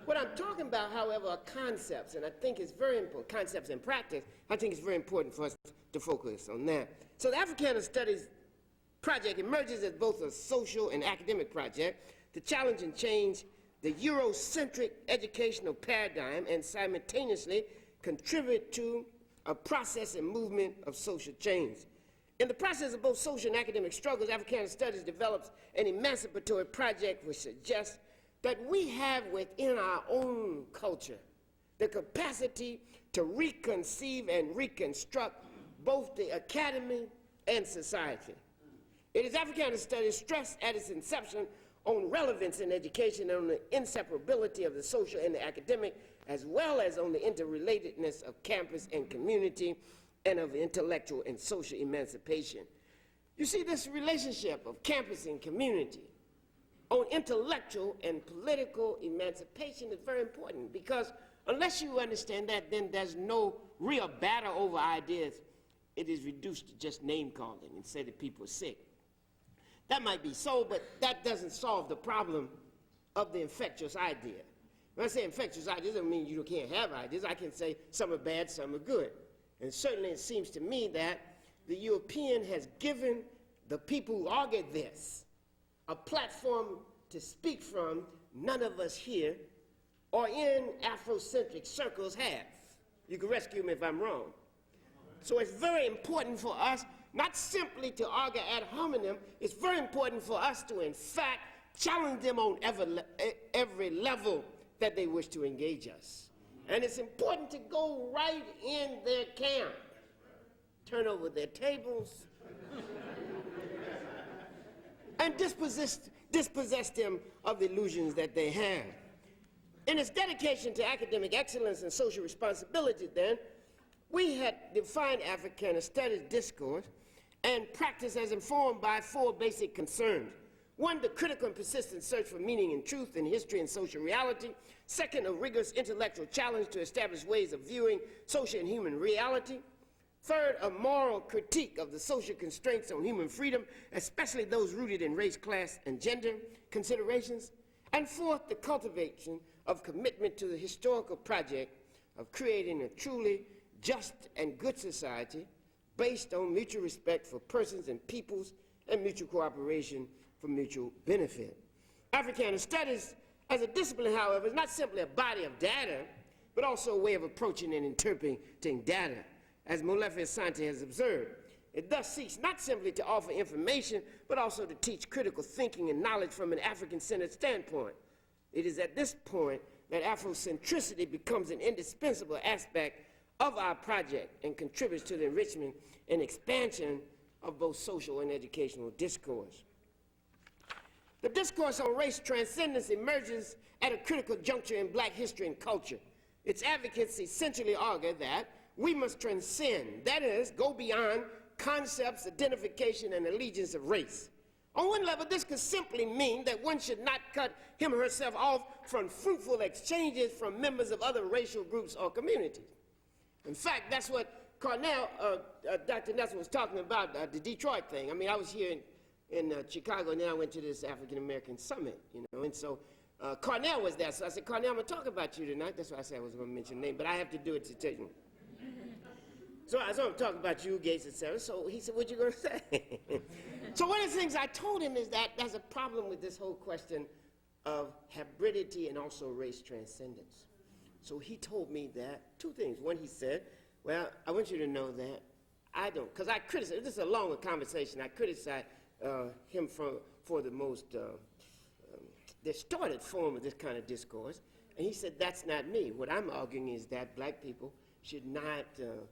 S4: What I'm talking about, however, are concepts, and I think it's very important, concepts and practice. I think it's very important for us to focus on that. So the Africana Studies project emerges as both a social and academic project to challenge and change the Eurocentric educational paradigm and simultaneously contribute to a process and movement of social change. In the process of both social and academic struggles, Africana Studies develops an emancipatory project which suggests that we have within our own culture the capacity to reconceive and reconstruct both the academy and society. It is Africana Studies stressed at its inception on relevance in education and on the inseparability of the social and the academic, as well as on the interrelatedness of campus and community and of intellectual and social emancipation. You see, this relationship of campus and community on intellectual and political emancipation is very important, because unless you understand that, then there's no real battle over ideas. It is reduced to just name calling and say that people are sick. That might be so, but that doesn't solve the problem of the infectious idea. When I say infectious ideas, it doesn't mean you can't have ideas. I can say some are bad, some are good. And certainly it seems to me that the European has given the people who argue this a platform to speak from none of us here or in Afrocentric circles have. You can rescue me if I'm wrong. So it's very important for us not simply to argue ad hominem, it's very important for us to, in fact, challenge them on every level that they wish to engage us. And it's important to go right in their camp, turn over their tables, and dispossess them of the illusions that they have. In its dedication to academic excellence and social responsibility, then, we had defined Africana studies discourse and practice as informed by 4 basic concerns. 1, the critical and persistent search for meaning and truth in history and social reality. 2, a rigorous intellectual challenge to establish ways of viewing social and human reality. 3, a moral critique of the social constraints on human freedom, especially those rooted in race, class, and gender considerations. And 4, the cultivation of commitment to the historical project of creating a truly just and good society based on mutual respect for persons and peoples and mutual cooperation for mutual benefit. Africana studies as a discipline, however, is not simply a body of data, but also a way of approaching and interpreting data, as Molefe Asante has observed. It thus seeks not simply to offer information, but also to teach critical thinking and knowledge from an African-centered standpoint. It is at this point that Afrocentricity becomes an indispensable aspect of our project and contributes to the enrichment and expansion of both social and educational discourse. The discourse on race transcendence emerges at a critical juncture in black history and culture. Its advocates essentially argue that we must transcend, that is, go beyond concepts, identification, and allegiance of race. On one level, this could simply mean that one should not cut him or herself off from fruitful exchanges from members of other racial groups or communities. In fact, that's what Dr. Nelson was talking about, the Detroit thing. I mean, I was here in Chicago, and then I went to this African-American summit, you know, and so Cornell was there. So I said, Cornell, I'm going to talk about you tonight. That's why I said I was going to mention your name, but I have to do it to tell you. So I was going to talk about you, Gates, etc. So he said, what you going to say? So one of the things I told him is that there's a problem with this whole question of hybridity and also race transcendence. So he told me that 2 things. One, he said, well, I want you to know that I don't, because I criticize, this is a longer conversation, I criticize him for the most distorted form of this kind of discourse. And he said, that's not me. What I'm arguing is that black people should not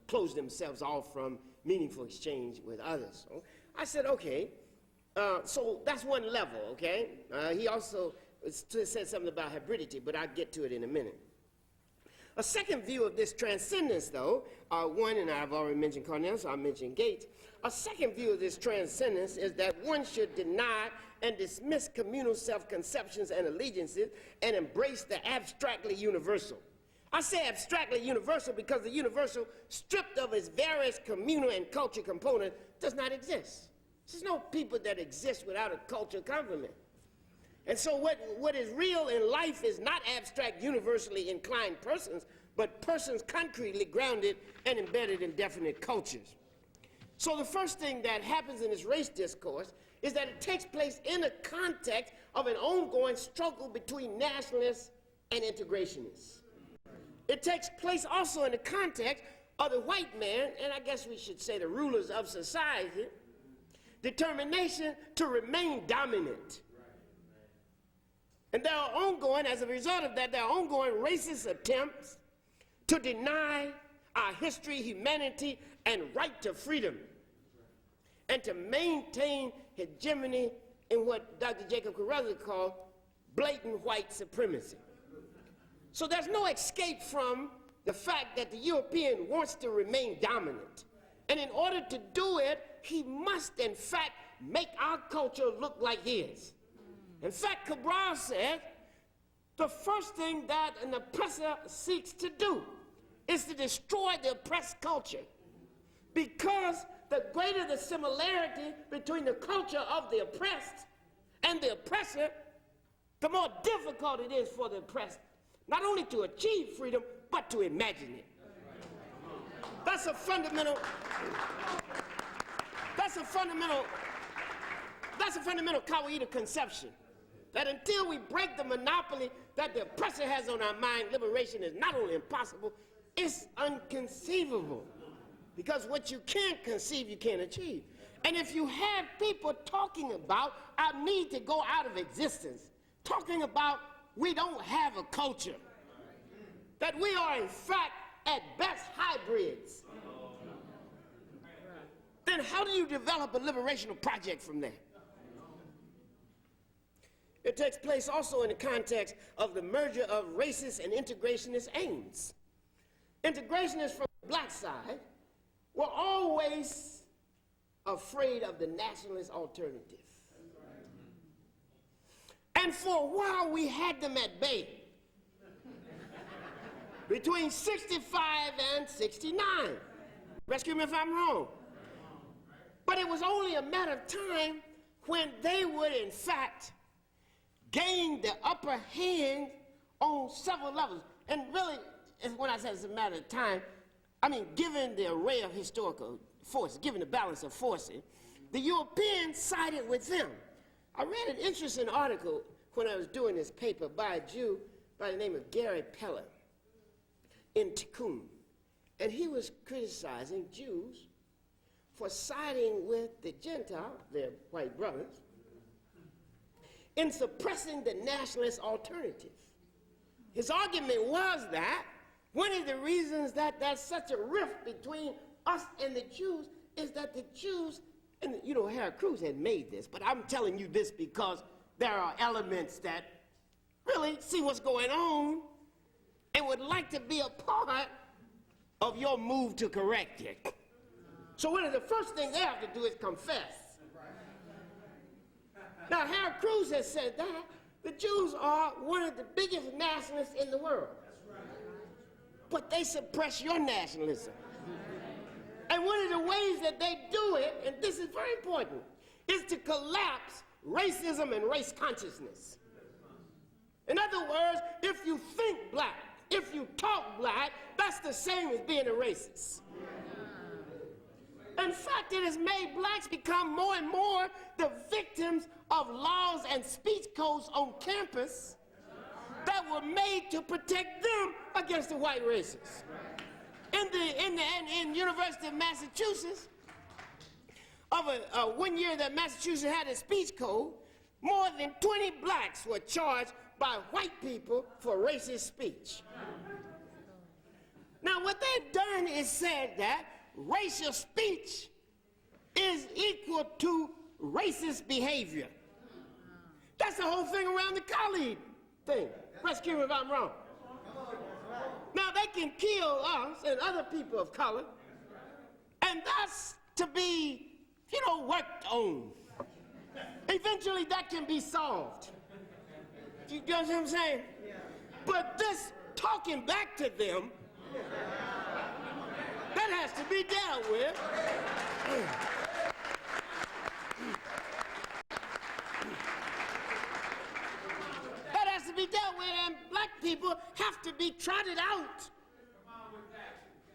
S4: close themselves off from meaningful exchange with others. So I said, okay, so that's one level, okay? He also said something about hybridity, but I'll get to it in a minute. A second view of this transcendence, though, one, and I've already mentioned Cornell, so I'll mention Gates. A second view of this transcendence is that one should deny and dismiss communal self-conceptions and allegiances and embrace the abstractly universal. I say abstractly universal because the universal, stripped of its various communal and cultural components, does not exist. There's no people that exist without a cultural complement. And so what is real in life is not abstract, universally inclined persons, but persons concretely grounded and embedded in definite cultures. So the first thing that happens in this race discourse is that it takes place in the context of an ongoing struggle between nationalists and integrationists. It takes place also in the context of the white man, and I guess we should say the rulers of society, determination to remain dominant. And there are ongoing, as a result of that, there are ongoing racist attempts to deny our history, humanity, and right to freedom, and to maintain hegemony in what Dr. Jacob Carruthers called blatant white supremacy. So there's no escape from the fact that the European wants to remain dominant. And in order to do it, he must, in fact, make our culture look like his. In fact, Cabral said, the first thing that an oppressor seeks to do is to destroy the oppressed culture, because the greater the similarity between the culture of the oppressed and the oppressor, the more difficult it is for the oppressed not only to achieve freedom, but to imagine it. That's a fundamental Kawaii conception, that until we break the monopoly that the oppressor has on our mind, liberation is not only impossible, it's inconceivable. Because what you can't conceive, you can't achieve. And if you have people talking about our need to go out of existence, talking about we don't have a culture, that we are in fact at best hybrids, then how do you develop a liberational project from that? It takes place also in the context of the merger of racist and integrationist aims. Integrationists from the black side were always afraid of the nationalist alternative. And for a while we had them at bay. Between 65 and 69. Rescue me if I'm wrong. But it was only a matter of time when they would in fact gain the upper hand on several levels. And really, when I say it's a matter of time, I mean, given the array of historical forces, given the balance of forces, the Europeans sided with them. I read an interesting article when I was doing this paper by a Jew by the name of Gary Peller in Tikkun. And he was criticizing Jews for siding with the Gentiles, their white brothers, in suppressing the nationalist alternative. His argument was that one of the reasons that there's such a rift between us and the Jews is that the Jews, and you know, Henrik had made this, but I'm telling you this because there are elements that really see what's going on and would like to be a part of your move to correct it. So one of the first things they have to do is confess. Now, Henrik has said that the Jews are one of the biggest nationalists in the world. But they suppress your nationalism. And one of the ways that they do it, and this is very important, is to collapse racism and race consciousness. In other words, if you think black, if you talk black, that's the same as being a racist. In fact, it has made blacks become more and more the victims of laws and speech codes on campus that were made to protect them against the white racists. In University of Massachusetts, of a 1 year that Massachusetts had a speech code, more than 20 blacks were charged by white people for racist speech. Now, what they've done is said that racial speech is equal to racist behavior. That's the whole thing around the colleague thing. Rescue me if I'm wrong. Now, they can kill us and other people of color, and that's to be, worked on. Eventually, that can be solved. You know what I'm saying? But this talking back to them, that has to be dealt with. That has to be dealt with, and black people have to be trotted out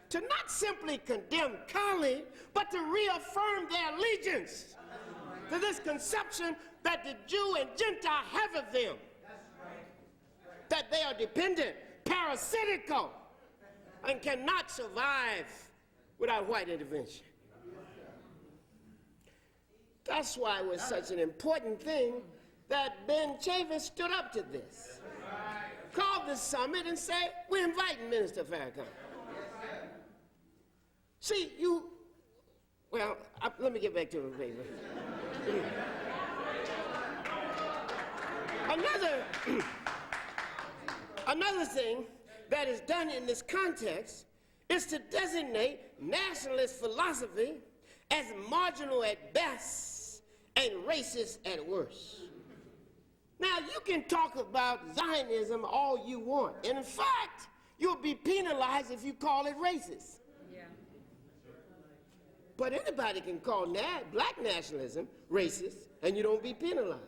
S4: to not simply condemn Kali, but to reaffirm their allegiance to this conception that the Jew and Gentile have of them. That they are dependent, parasitical, and cannot survive without white intervention. That's why it was such an important thing that Ben Chavis stood up to this, called the summit and said, we're inviting Minister Farrakhan. See, let me get back to the paper. Another thing that is done in this context is to designate nationalist philosophy as marginal at best and racist at worst. Now, you can talk about Zionism all you want. And in fact, you'll be penalized if you call it racist. Yeah. But anybody can call black nationalism racist, and you don't be penalized.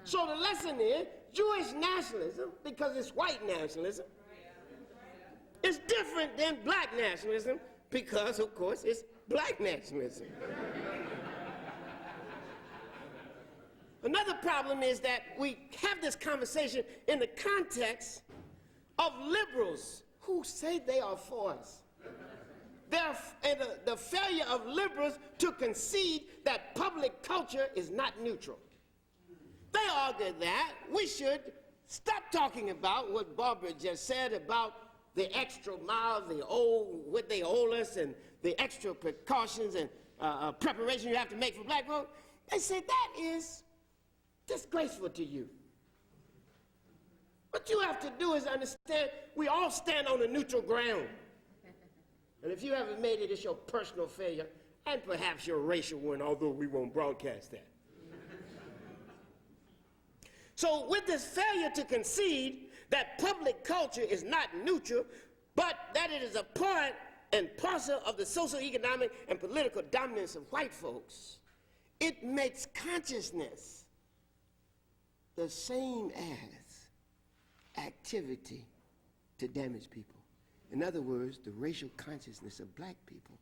S4: So the lesson is Jewish nationalism, because it's white nationalism, is different than black nationalism, because, of course, it's black nationalism. Another problem is that we have this conversation in the context of liberals who say they are for us. And the failure of liberals to concede that public culture is not neutral. They argue that we should stop talking about what Barbara just said about the extra mile, what they owe us, and the extra precautions and preparation you have to make for black folks. They say that is disgraceful to you. What you have to do is understand we all stand on a neutral ground. And if you haven't made it, it's your personal failure and perhaps your racial one, although we won't broadcast that. So with this failure to concede that public culture is not neutral, but that it is a part and parcel of the socioeconomic and political dominance of white folks, it makes consciousness the same as activity to damage people. In other words, the racial consciousness of black people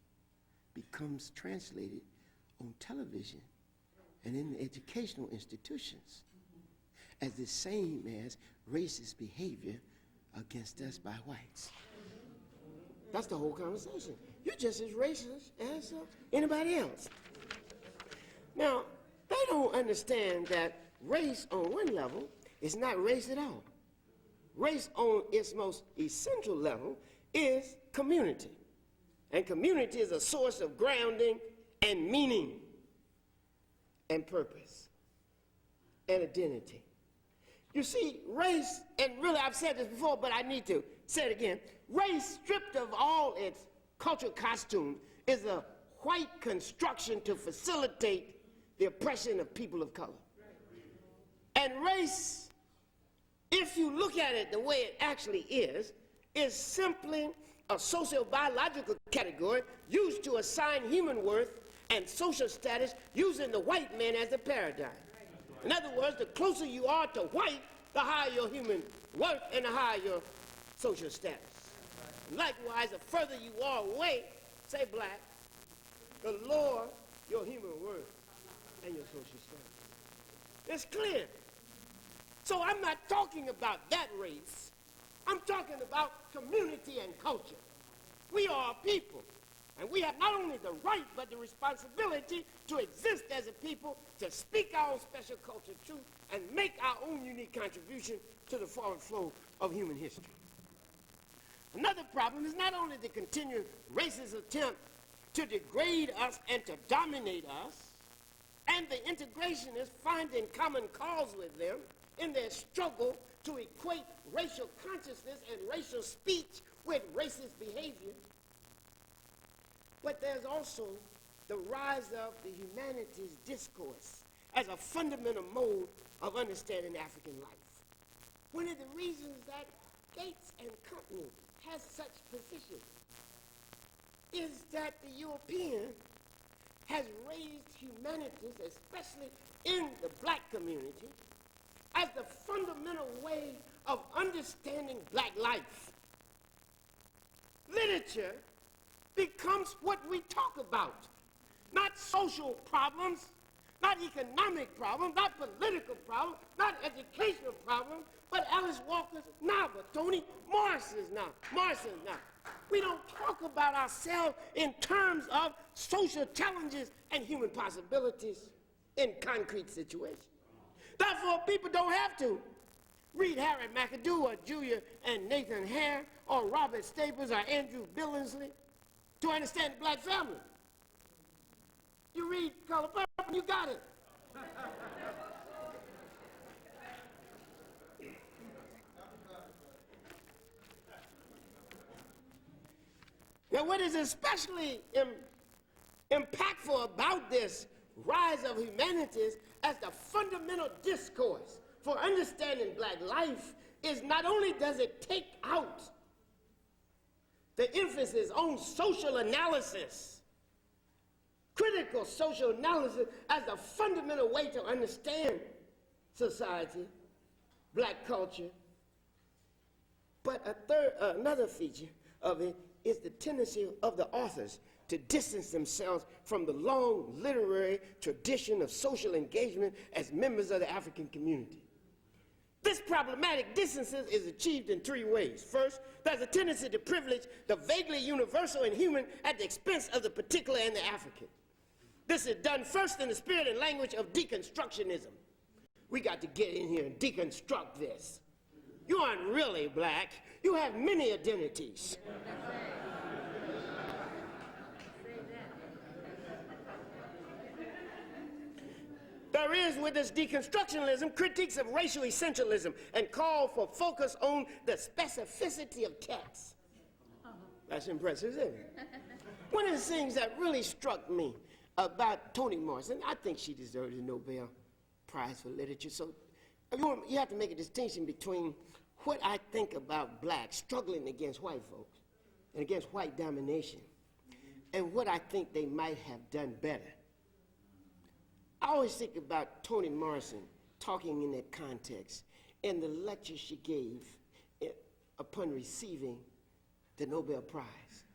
S4: becomes translated on television and in the educational institutions as the same as racist behavior against us by whites. That's the whole conversation. You're just as racist as anybody else. Now, they don't understand that race on one level is not race at all. Race on its most essential level is community. And community is a source of grounding and meaning and purpose and identity. You see, race, and really I've said this before, but I need to say it again. Race, stripped of all its cultural costume, is a white construction to facilitate the oppression of people of color. And race, if you look at it the way it actually is simply a socio-biological category used to assign human worth and social status using the white man as the paradigm. In other words, the closer you are to white, the higher your human worth and the higher your social status. Likewise, the further you are away, say black, the lower your human worth and your social status. It's clear. So I'm not talking about that race. I'm talking about community and culture. We are a people, and we have not only the right but the responsibility to exist as a people, to speak our own special culture truth, and make our own unique contribution to the forward flow of human history. Another problem is not only the continued racist attempt to degrade us and to dominate us, and the integrationists finding common cause with them in their struggle to equate racial consciousness and racial speech with racist behavior. But there's also the rise of the humanities discourse as a fundamental mode of understanding African life. One of the reasons that Gates and Cornel has such position is that the European has raised humanities, especially in the black community, as the fundamental way of understanding black life. Literature becomes what we talk about, not social problems, not economic problems, not political problems, not educational problems, but Alice Walker's novel, Toni Morrison's novel. We don't talk about ourselves in terms of social challenges and human possibilities in concrete situations. Therefore, people don't have to read Harry McAdoo or Julia and Nathan Hare or Robert Staples or Andrew Billingsley to understand the black family. You read Color Purple and you got it. Now, what is especially impactful about this rise of humanities as the fundamental discourse for understanding black life is not only does it take out the emphasis on social analysis critical social analysis as the fundamental way to understand society, black culture. But another feature of it is the tendency of the authors to distance themselves from the long literary tradition of social engagement as members of the African community. This problematic distance is achieved in three ways. First, there's a tendency to privilege the vaguely universal and human at the expense of the particular and the African. This is done first in the spirit and language of deconstructionism. We got to get in here and deconstruct this. You aren't really black. You have many identities. There is, with this deconstructionism, critiques of racial essentialism and call for focus on the specificity of text. That's impressive, isn't it? One of the things that really struck me about Toni Morrison, I think she deserves a Nobel Prize for Literature. So you have to make a distinction between what I think about blacks struggling against white folks and against white domination, and what I think they might have done better. I always think about Toni Morrison talking in that context in the lecture she gave upon receiving the Nobel Prize.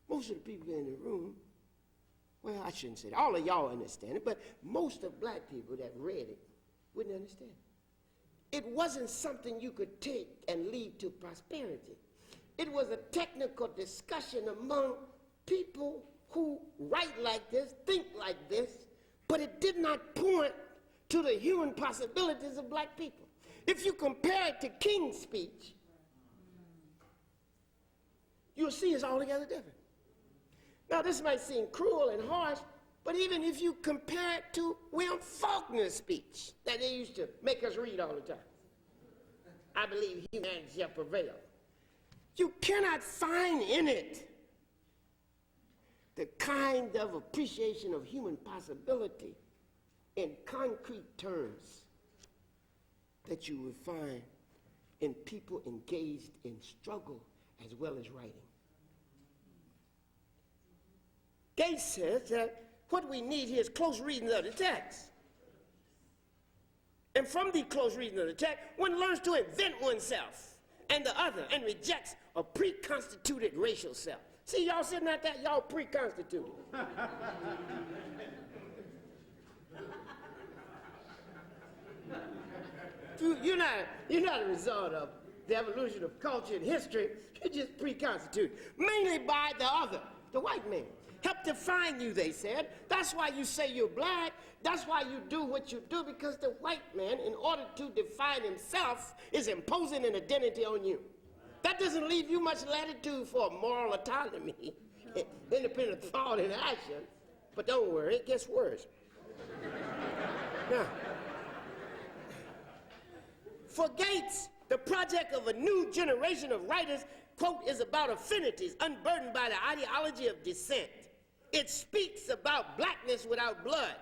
S4: Most of the people in the room, well, I shouldn't say that. All of y'all understand it, but most of black people that read it wouldn't understand it. It wasn't something you could take and lead to prosperity. It was a technical discussion among people who write like this, think like this, but it did not point to the human possibilities of black people. If you compare it to King's speech, you'll see it's altogether different. Now, this might seem cruel and harsh, but even if you compare it to William Faulkner's speech that they used to make us read all the time, I believe humanity shall prevail, you cannot find in it the kind of appreciation of human possibility in concrete terms that you would find in people engaged in struggle as well as writing. Gates says that what we need here is close reading of the text. And from the close reading of the text, one learns to invent oneself and the other and rejects a pre-constituted racial self. See, y'all sitting at that, y'all pre-constituted. You're not a result of the evolution of culture and history. You're just pre-constituted, mainly by the other, the white man. Help define you, they said. That's why you say you're black. That's why you do what you do, because the white man, in order to define himself, is imposing an identity on you. That doesn't leave you much latitude for moral autonomy, independent thought and action. But don't worry, it gets worse. Now, for Gates, the project of a new generation of writers, quote, is about affinities unburdened by the ideology of descent. It speaks about blackness without blood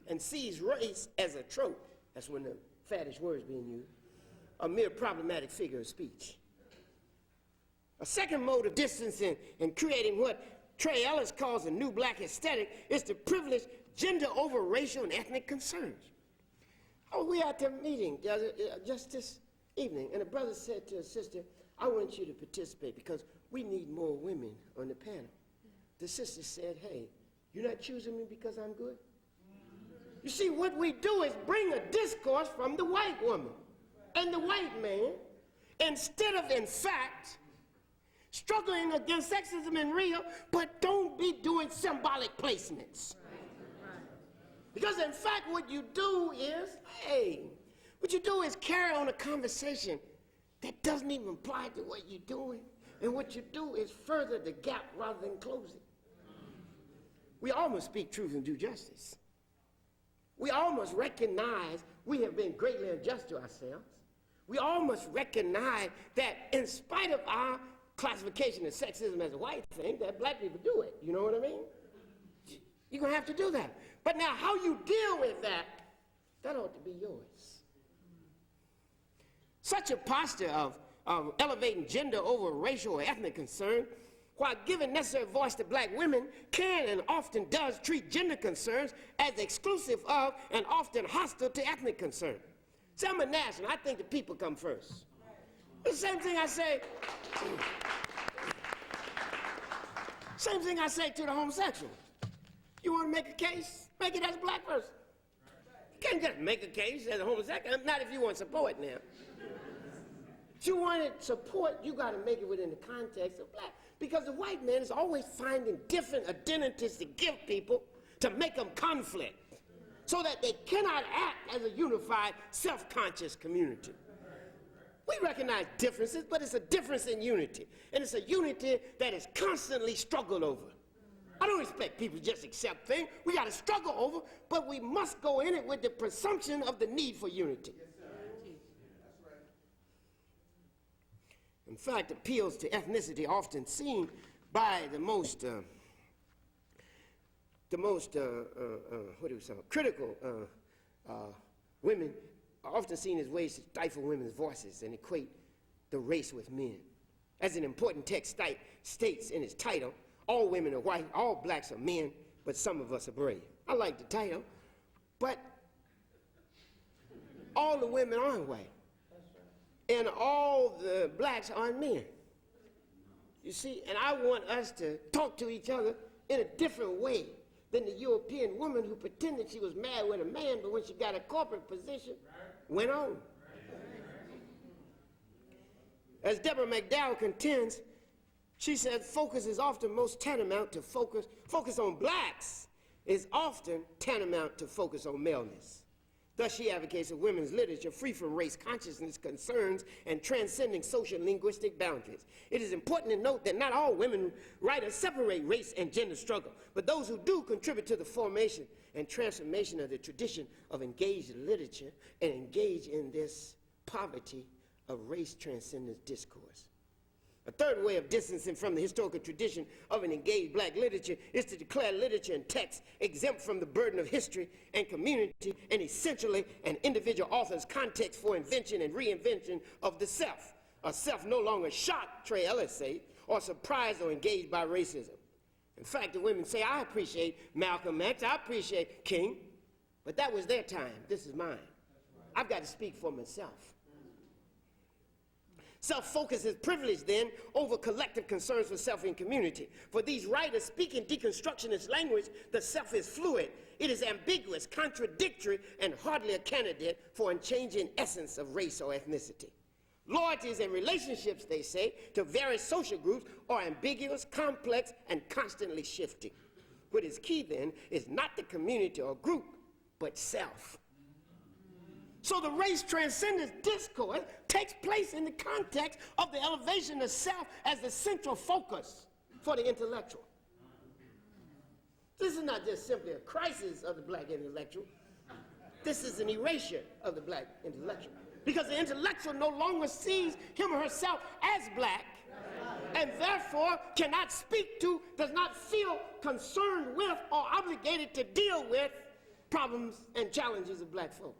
S4: and sees race as a trope. That's one of the faddish words being used. A mere problematic figure of speech. A second mode of distancing and creating what Trey Ellis calls a new black aesthetic is to privilege gender over racial and ethnic concerns. Oh, we at the meeting just this evening, and a brother said to a sister, I want you to participate because we need more women on the panel. The sister said, hey, you're not choosing me because I'm good? You see, what we do is bring a discourse from the white woman and the white man, instead of, in fact, struggling against sexism in real, but don't be doing symbolic placements. Because, in fact, what you do is, carry on a conversation that doesn't even apply to what you're doing. And what you do is further the gap rather than close it. We all must speak truth and do justice. We all must recognize we have been greatly unjust to ourselves. We all must recognize that in spite of our classification of sexism as a white thing, that black people do it. You know what I mean? You're going to have to do that. But now how you deal with that, that ought to be yours. Such a posture of elevating gender over racial or ethnic concern while giving necessary voice to black women, can and often does treat gender concerns as exclusive of and often hostile to ethnic concern. See, I'm a national. I think the people come first. The same thing I say to the homosexual. You want to make a case? Make it as a black person. You can't just make a case as a homosexual, not if you want support now. If you wanted support, you got to make it within the context of black. Because the white man is always finding different identities to give people to make them conflict, so that they cannot act as a unified, self-conscious community. We recognize differences, but it's a difference in unity. And it's a unity that is constantly struggled over. I don't expect people to just accept things. We got to struggle over, but we must go in it with the presumption of the need for unity. In fact, appeals to ethnicity are often seen by the most critical women, are often seen as ways to stifle women's voices and equate the race with men. As an important text states in its title, all women are white, all blacks are men, but some of us are brave. I like the title, but all the women aren't white, and all the blacks aren't men. You see, and I want us to talk to each other in a different way than the European woman who pretended she was married with a man, but when she got a corporate position, went on. As Deborah McDowell contends, she said focus is often most tantamount to focus on blacks is often tantamount to focus on maleness. Thus, she advocates a women's literature free from race consciousness concerns and transcending social linguistic boundaries. It is important to note that not all women writers separate race and gender struggle, but those who do contribute to the formation and transformation of the tradition of engaged literature and engage in this poverty of race-transcendence discourse. A third way of distancing from the historical tradition of an engaged black literature is to declare literature and text exempt from the burden of history and community and essentially an individual author's context for invention and reinvention of the self, a self no longer shocked, Trey Ellis said, or surprised or engaged by racism. In fact, the women say, I appreciate Malcolm X, I appreciate King, but that was their time, this is mine. I've got to speak for myself. Self-focus is privilege, then, over collective concerns for self and community. For these writers speak in deconstructionist language, the self is fluid. It is ambiguous, contradictory, and hardly a candidate for unchanging essence of race or ethnicity. Loyalties and relationships, they say, to various social groups are ambiguous, complex, and constantly shifting. What is key, then, is not the community or group, but self. So the race-transcendence discourse takes place in the context of the elevation of self as the central focus for the intellectual. This is not just simply a crisis of the black intellectual. This is an erasure of the black intellectual. Because the intellectual no longer sees him or herself as black, and therefore cannot speak to, does not feel concerned with, or obligated to deal with problems and challenges of black folk.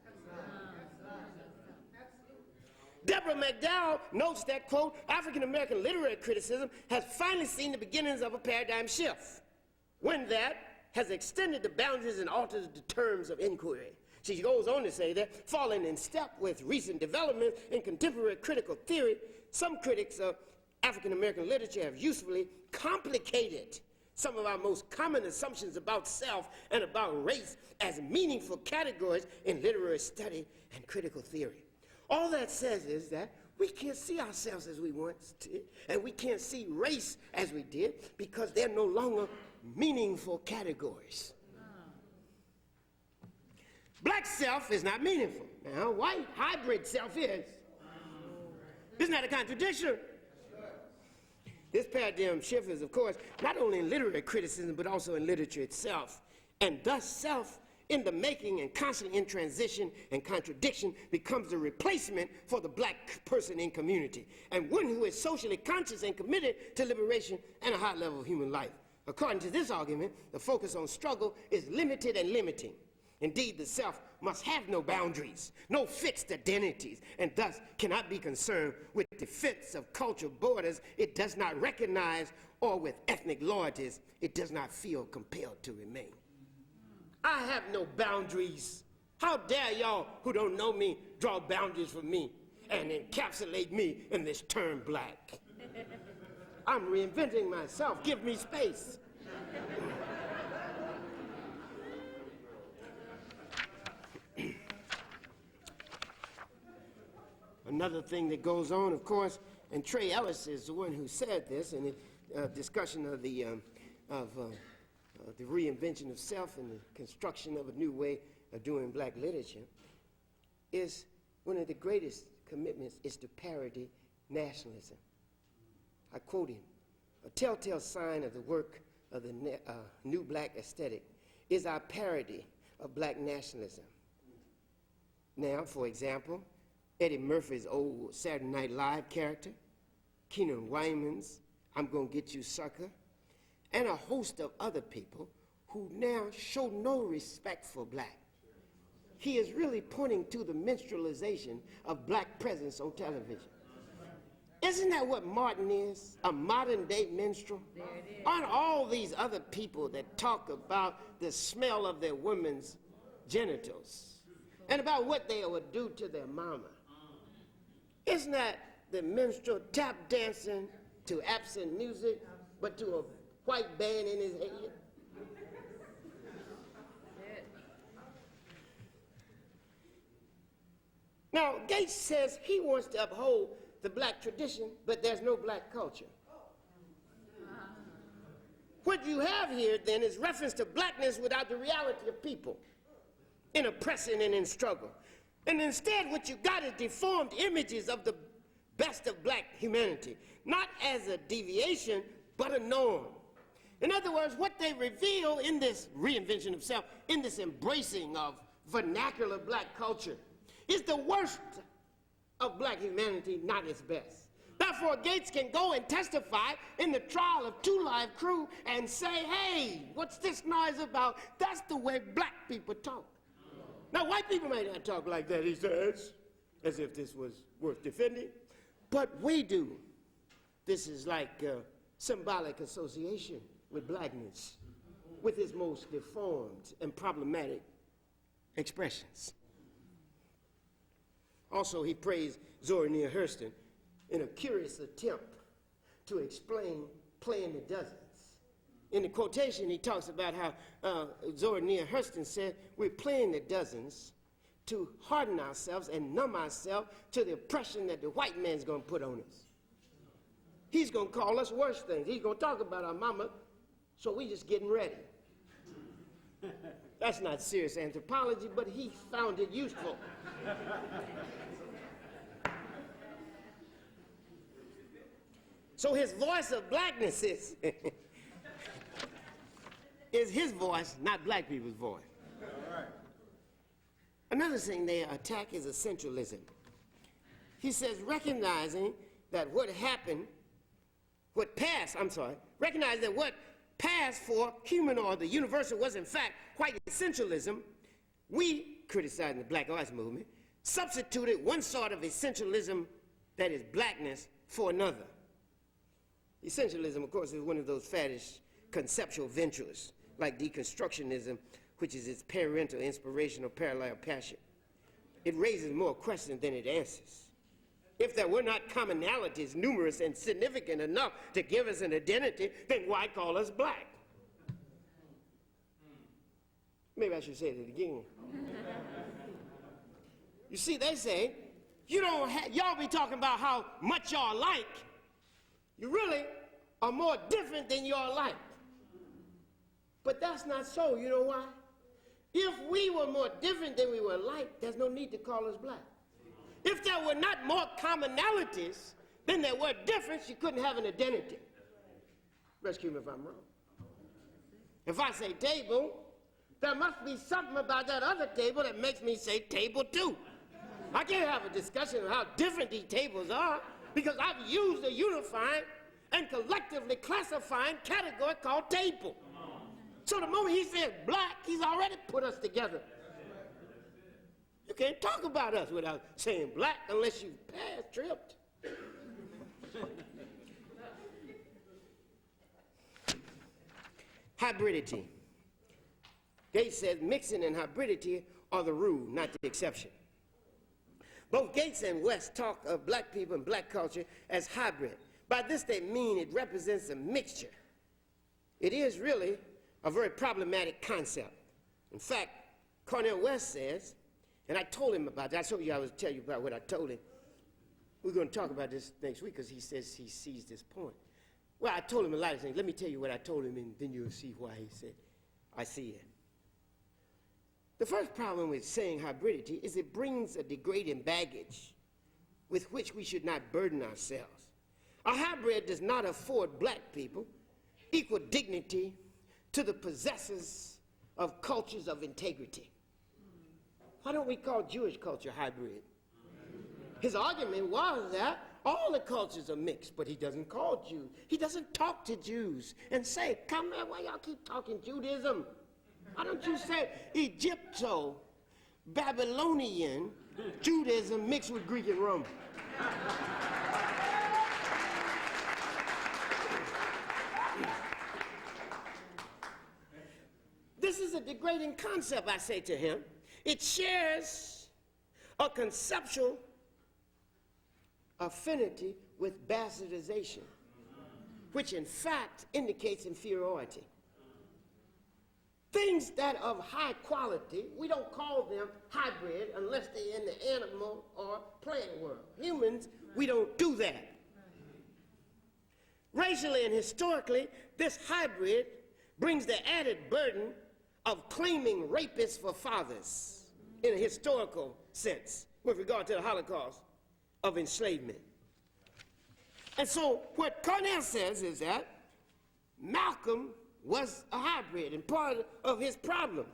S4: Deborah McDowell notes that, quote, African-American literary criticism has finally seen the beginnings of a paradigm shift, one that has extended the boundaries and altered the terms of inquiry. She goes on to say that, falling in step with recent developments in contemporary critical theory, some critics of African-American literature have usefully complicated some of our most common assumptions about self and about race as meaningful categories in literary study and critical theory. All that says is that we can't see ourselves as we once did, and we can't see race as we did because they're no longer meaningful categories. Black self is not meaningful. Now, white hybrid self is. Isn't that a contradiction? This paradigm shift is, of course, not only in literary criticism, but also in literature itself. And thus self in the making and constantly in transition and contradiction becomes the replacement for the black person in community, and one who is socially conscious and committed to liberation and a high level of human life. According to this argument, the focus on struggle is limited and limiting. Indeed, the self must have no boundaries, no fixed identities, and thus cannot be concerned with defense of cultural borders it does not recognize, or with ethnic loyalties it does not feel compelled to remain. I have no boundaries. How dare y'all who don't know me draw boundaries for me and encapsulate me in this term black? I'm reinventing myself. Give me space. Another thing that goes on, of course, and Trey Ellis is the one who said this in the discussion of the reinvention of self and the construction of a new way of doing black literature, is one of the greatest commitments is to parody nationalism. I quote him, "A telltale sign of the work of the new black aesthetic is our parody of black nationalism." Now, for example, Eddie Murphy's old Saturday Night Live character, Keenan Wyman's "I'm Gonna Get You, Sucker," and a host of other people who now show no respect for black. He is really pointing to the minstrelization of black presence on television. Isn't that what Martin is? A modern-day minstrel? Aren't all these other people that talk about the smell of their women's genitals and about what they would do to their mama? Isn't that the minstrel tap dancing to absent music, but to a white band in his head? Now, Gates says he wants to uphold the black tradition, but there's no black culture. What you have here, then, is reference to blackness without the reality of people, in oppression and in struggle. And instead, what you got is deformed images of the best of black humanity, not as a deviation, but a norm. In other words, what they reveal in this reinvention of self, in this embracing of vernacular black culture, is the worst of black humanity, not its best. Therefore, Gates can go and testify in the trial of Two Live Crew and say, "Hey, what's this noise about? That's the way black people talk." Now, white people may not talk like that, he says, as if this was worth defending, but we do. This is like symbolic association with blackness, with its most deformed and problematic expressions. Also, he praised Zora Neale Hurston in a curious attempt to explain playing the dozens. In the quotation, he talks about how Zora Neale Hurston said, "We're playing the dozens to harden ourselves and numb ourselves to the oppression that the white man's going to put on us. He's going to call us worse things. He's going to talk about our mama, so we just getting ready." That's not serious anthropology, but he found it useful. So his voice of blackness is his voice, not black people's voice. All right. Another thing they attack is essentialism. He says, recognizing that recognize that what passed for human or the universal was in fact white essentialism, we, criticizing the Black Arts Movement, substituted one sort of essentialism, that is blackness, for another. Essentialism, of course, is one of those faddish conceptual ventures, like deconstructionism, which is its parental inspiration or parallel passion. It raises more questions than it answers. If there were not commonalities numerous and significant enough to give us an identity, then why call us black? Maybe I should say that again. You see, they say, y'all be talking about how much y'all like. You really are more different than y'all like. But that's not so. You know why? If we were more different than we were like, there's no need to call us black. If there were not more commonalities than there were difference, you couldn't have an identity. Rescue me if I'm wrong. If I say table, there must be something about that other table that makes me say table too. I can't have a discussion of how different these tables are because I've used a unifying and collectively classifying category called table. So the moment he says black, he's already put us together. can't talk about us without saying black unless you pass tripped. Hybridity. Gates says mixing and hybridity are the rule, not the exception. Both Gates and West talk of black people and black culture as hybrid. By this they mean it represents a mixture. It is really a very problematic concept. In fact, Cornel West says, and I told him about that. I told you I would tell you about what I told him. We're going to talk about this next week because he says he sees this point. Well, I told him a lot of things. Let me tell you what I told him, and then you'll see why he said, I see it. The first problem with saying hybridity is it brings a degrading baggage with which we should not burden ourselves. A hybrid does not afford black people equal dignity to the possessors of cultures of integrity. Why don't we call Jewish culture hybrid? His argument was that all the cultures are mixed, but he doesn't call Jews. He doesn't talk to Jews and say, come here, why y'all keep talking Judaism? Why don't you say Egypto-Babylonian Judaism mixed with Greek and Roman? This is a degrading concept, I say to him. It shares a conceptual affinity with bastardization, which in fact indicates inferiority. Things that of high quality, we don't call them hybrid unless they're in the animal or plant world. Humans, we don't do that. Racially and historically, this hybrid brings the added burden of claiming rapists for fathers in a historical sense with regard to the Holocaust of enslavement. And so what Cornel says is that Malcolm was a hybrid, and part of his problem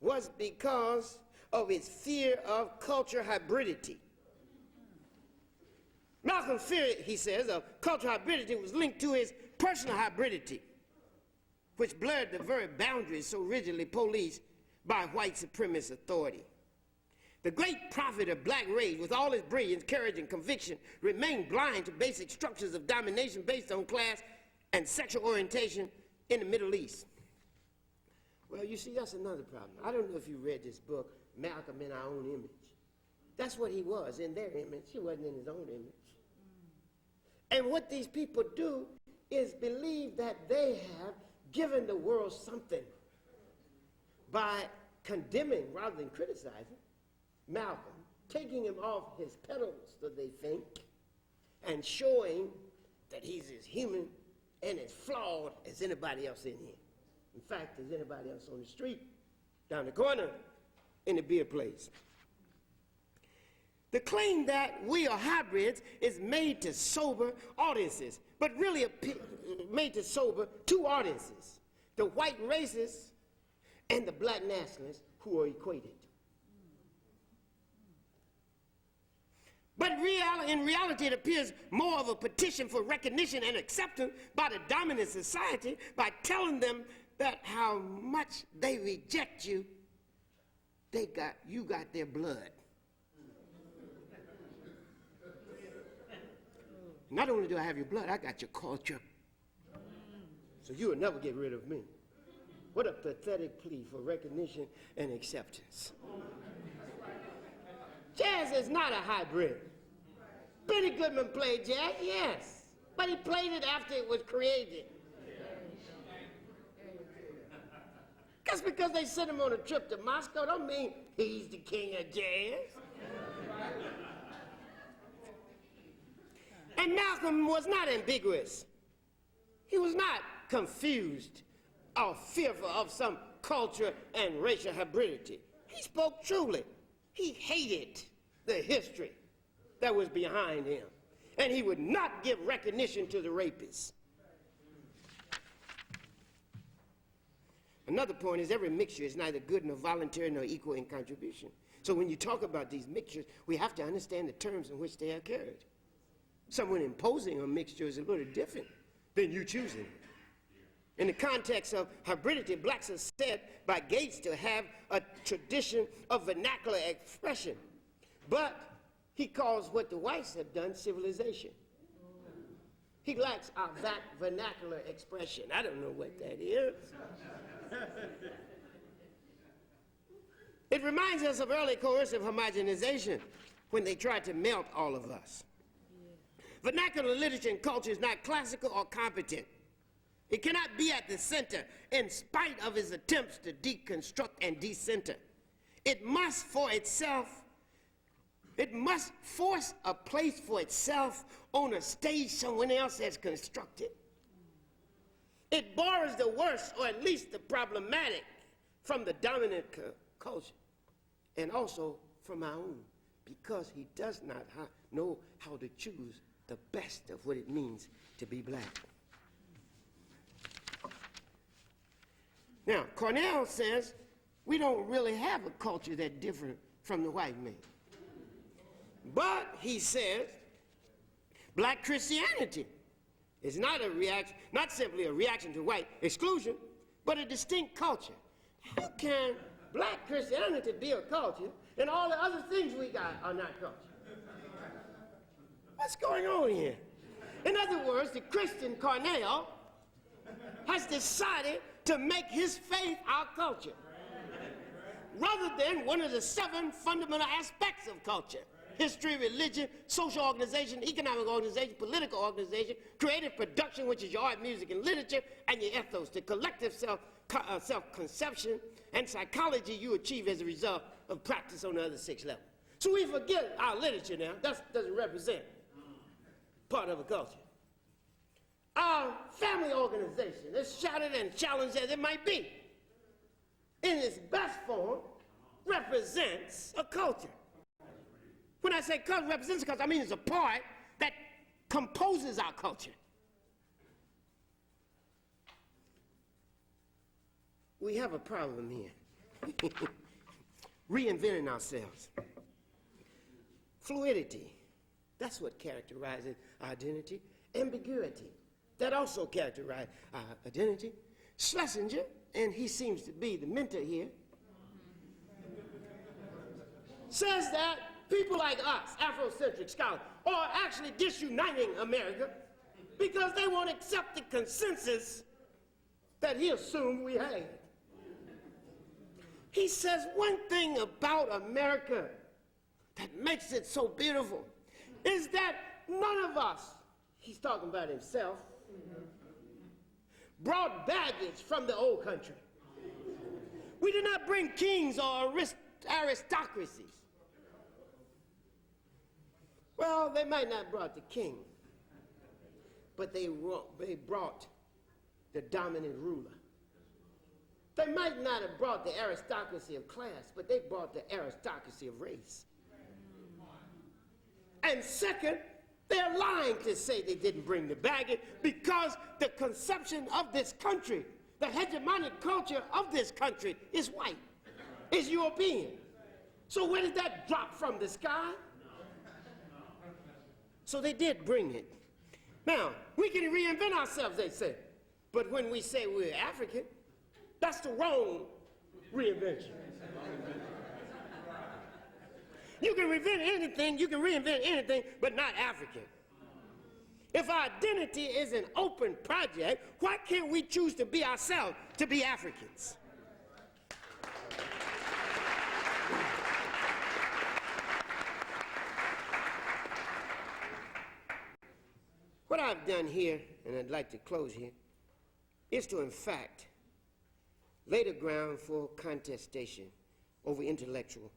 S4: was because of his fear of culture hybridity. Malcolm's fear, he says, of cultural hybridity was linked to his personal hybridity, which blurred the very boundaries so rigidly policed by white supremacist authority. The great prophet of black race, with all his brilliance, courage, and conviction, remained blind to basic structures of domination based on class and sexual orientation in the Middle East. Well, you see, that's another problem. I don't know if you read this book, Malcolm in Our Own Image. That's what he was, in their image. He wasn't in his own image. And what these people do is believe that they have given the world something by condemning rather than criticizing Malcolm, taking him off his pedestal, they think, and showing that he's as human and as flawed as anybody else in here. In fact, as anybody else on the street, down the corner, in the beer place. The claim that we are hybrids is made to sober audiences, but really made to sober two audiences, the white racists and the black nationalists who are equated. But in reality, it appears more of a petition for recognition and acceptance by the dominant society by telling them that how much they reject you, you got their blood. Not only do I have your blood, I got your culture. So you will never get rid of me. What a pathetic plea for recognition and acceptance. Jazz is not a hybrid. Benny Goodman played jazz, yes, but he played it after it was created. Just because they sent him on a trip to Moscow don't mean he's the king of jazz. And Malcolm was not ambiguous. He was not confused or fearful of some culture and racial hybridity. He spoke truly. He hated the history that was behind him. And he would not give recognition to the rapists. Another point is every mixture is neither good nor voluntary nor equal in contribution. So when you talk about these mixtures, we have to understand the terms in which they are carried. Someone imposing a mixture is a little different than you choosing it. In the context of hybridity, blacks are said by Gates to have a tradition of vernacular expression. But he calls what the whites have done civilization. He lacks our vernacular expression. I don't know what that is. It reminds us of early coercive homogenization when they tried to melt all of us. Vernacular literature and culture is not classical or competent. It cannot be at the center in spite of his attempts to deconstruct and decenter. It must force a place for itself on a stage someone else has constructed. It borrows the worst, or at least the problematic, from the dominant culture, and also from our own, because he does not know how to choose the best of what it means to be black. Now, Cornel says we don't really have a culture that's different from the white man. But, he says, black Christianity is not simply a reaction to white exclusion, but a distinct culture. How can black Christianity be a culture and all the other things we got are not culture? What's going on here? In other words, the Christian Cornel has decided to make his faith our culture, rather than one of the 7 fundamental aspects of culture: history, religion, social organization, economic organization, political organization, creative production, which is your art, music, and literature, and your ethos, the collective self-conception and psychology you achieve as a result of practice on the other 6 levels. So we forget our literature now. That doesn't represent part of a culture. Our family organization, as shattered and challenged as it might be, in its best form, represents a culture. When I say culture represents a culture, I mean it's a part that composes our culture. We have a problem here. Reinventing ourselves. Fluidity, that's what characterizes our identity. Ambiguity, that also characterizes our identity. Schlesinger, and he seems to be the mentor here, says that people like us, Afrocentric scholars, are actually disuniting America because they won't accept the consensus that he assumed we had. He says one thing about America that makes it so beautiful is that none of us, he's talking about himself, brought baggage from the old country. We did not bring kings or aristocracies. Well, they might not have brought the king, but they brought the dominant ruler. They might not have brought the aristocracy of class, but they brought the aristocracy of race. And second, they're lying to say they didn't bring the baggage, because the conception of this country, the hegemonic culture of this country is white, is European. So where did that drop from, the sky? So they did bring it. Now, we can reinvent ourselves, they say. But when we say we're African, that's the wrong reinvention. You can reinvent anything, but not African. If our identity is an open project, why can't we choose to be ourselves, to be Africans? What I've done here, and I'd like to close here, is to, in fact, lay the ground for contestation over intellectual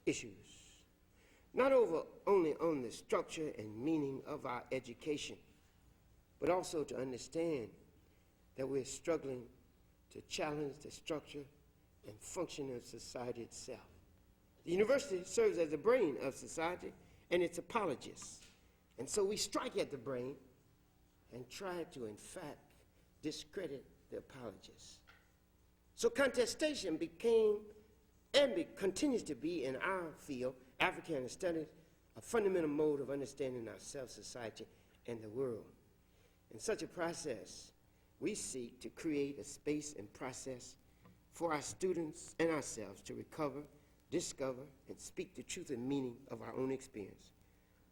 S4: issues. Not only on the structure and meaning of our education, but also to understand that we're struggling to challenge the structure and function of society itself. The university serves as the brain of society and its apologists. And so we strike at the brain and try to, in fact, discredit the apologists. So contestation became and continues to be, in our field, Africana studies, a fundamental mode of understanding ourselves, society, and the world. In such a process, we seek to create a space and process for our students and ourselves to recover, discover, and speak the truth and meaning of our own experience,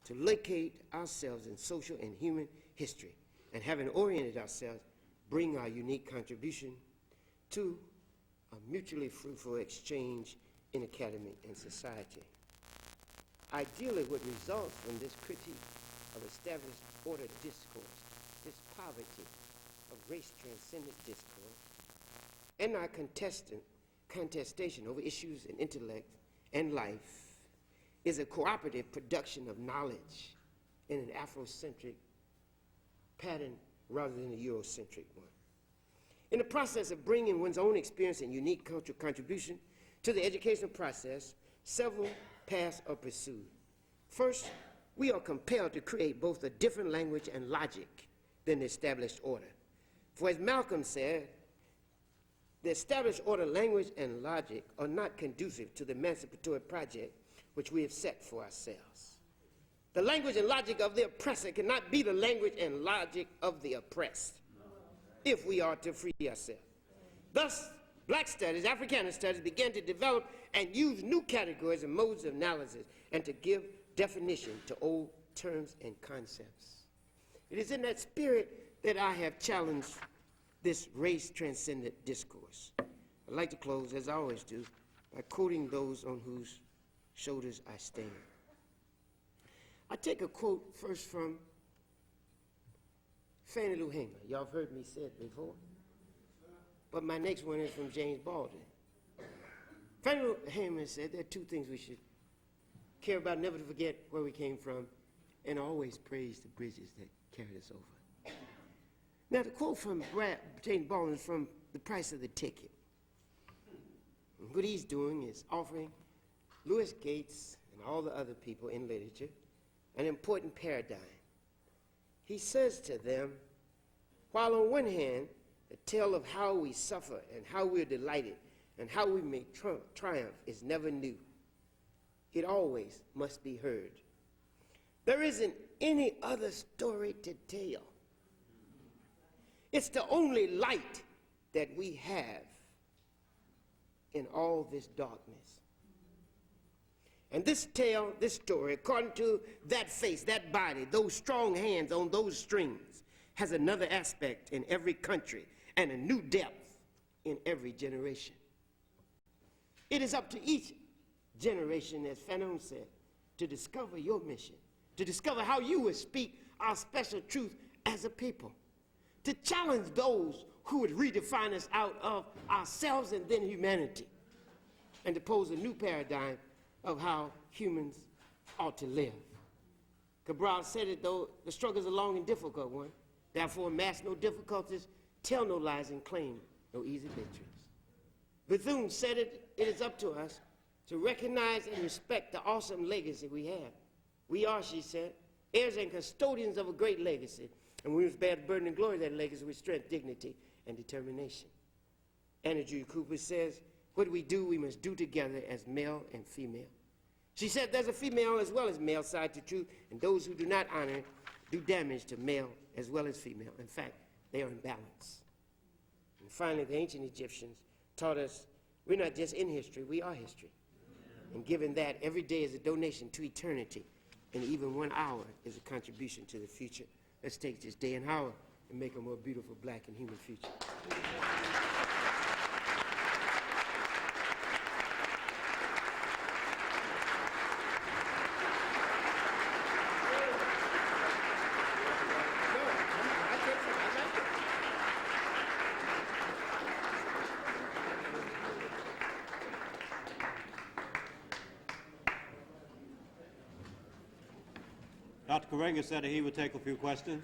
S4: to locate ourselves in social and human history, and having oriented ourselves, bring our unique contribution to a mutually fruitful exchange in academy and society. Ideally, what results from this critique of established order discourse, this poverty of race-transcendent discourse, and our contestation over issues in intellect and life is a cooperative production of knowledge in an Afrocentric pattern rather than a Eurocentric one. In the process of bringing one's own experience and unique cultural contribution to the educational process, several paths are pursued. First, we are compelled to create both a different language and logic than the established order. For as Malcolm said, the established order, language, and logic are not conducive to the emancipatory project which we have set for ourselves. The language and logic of the oppressor cannot be the language and logic of the oppressed if we are to free ourselves. Thus, Black studies, Africana studies began to develop and use new categories and modes of analysis and to give definition to old terms and concepts. It is in that spirit that I have challenged this race-transcendent discourse. I'd like to close, as I always do, by quoting those on whose shoulders I stand. I take a quote first from Fannie Lou Hamer. Y'all have heard me say it before. But my next one is from James Baldwin. Fannie Lou Hamer said there are two things we should care about, never to forget where we came from, and always praise the bridges that carried us over. Now, the quote from James Baldwin is from The Price of the Ticket. And what he's doing is offering Louis Gates and all the other people in literature an important paradigm. He says to them, while on one hand, the tale of how we suffer and how we're delighted and how we may triumph is never new. It always must be heard. There isn't any other story to tell. It's the only light that we have in all this darkness. And this tale, this story, according to that face, that body, those strong hands on those strings, has another aspect in every country and a new depth in every generation. It is up to each generation, as Fanon said, to discover your mission, to discover how you would speak our special truth as a people, to challenge those who would redefine us out of ourselves and then humanity, and to pose a new paradigm of how humans ought to live. Cabral said it, though, the struggle is a long and difficult one. Therefore, amass no difficulties, tell no lies, and claim no easy victories. Bethune said it is up to us to recognize and respect the awesome legacy we have. We are, she said, heirs and custodians of a great legacy, and we must bear the burden and glory of that legacy with strength, dignity, and determination. Anna Julia Cooper says, what we do, we must do together as male and female. She said there's a female as well as male side to truth, and those who do not honor it do damage to male as well as female. In fact, they are in balance. And finally, the ancient Egyptians taught us we're not just in history, we are history. And given that, every day is a donation to eternity, and even 1 hour is a contribution to the future. Let's take this day and hour and make a more beautiful black and human future.
S3: Dr. Karenga said that he would take a few questions.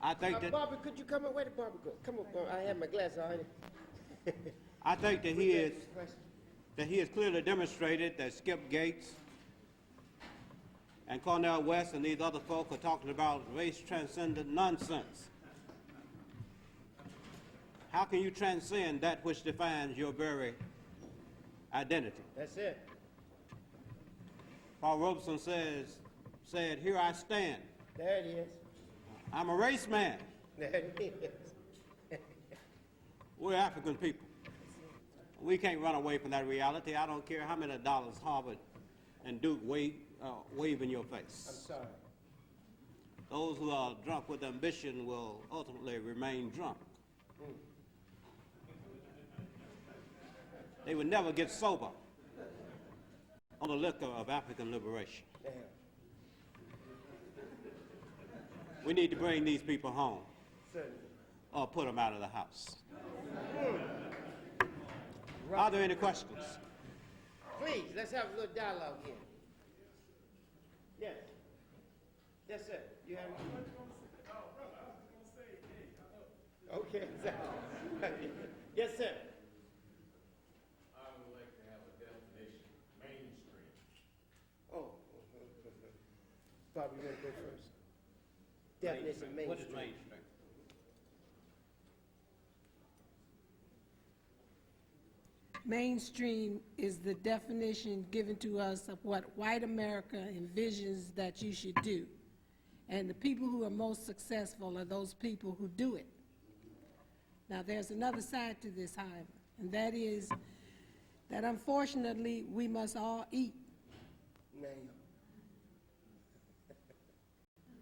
S3: I think that
S4: Barbara, could you come up? Where did Barbara go? Come up, Barbara. I have my glass on.
S3: I think that he has clearly demonstrated that Skip Gates and Cornel West and these other folk are talking about race-transcendent nonsense. How can you transcend that which defines your very identity?
S4: That's it.
S3: Paul Robeson said, here I stand,
S4: There it is.
S3: I'm a race man.
S4: There it is.
S3: We're African people. We can't run away from that reality. I don't care how many dollars Harvard and Duke wave in your face.
S4: I'm sorry.
S3: Those who are drunk with ambition will ultimately remain drunk. They will never get sober on the liquor of African liberation.
S4: Damn.
S3: We need to bring these people home
S4: Certainly.
S3: or put them out of the house. Are there any questions?
S4: Please, let's have a little dialogue here. Yes. Yes, sir. You have any? Okay, exactly. Yes, sir.
S5: I would like to have a definition, mainstream.
S4: Oh. Bobby, you want to go first? Definition mainstream.
S3: What is mainstream?
S2: Mainstream is the definition given to us of what white America envisions that you should do. And the people who are most successful are those people who do it. Now, there's another side to this, however, and that is that unfortunately we must all eat.
S4: Ma'am.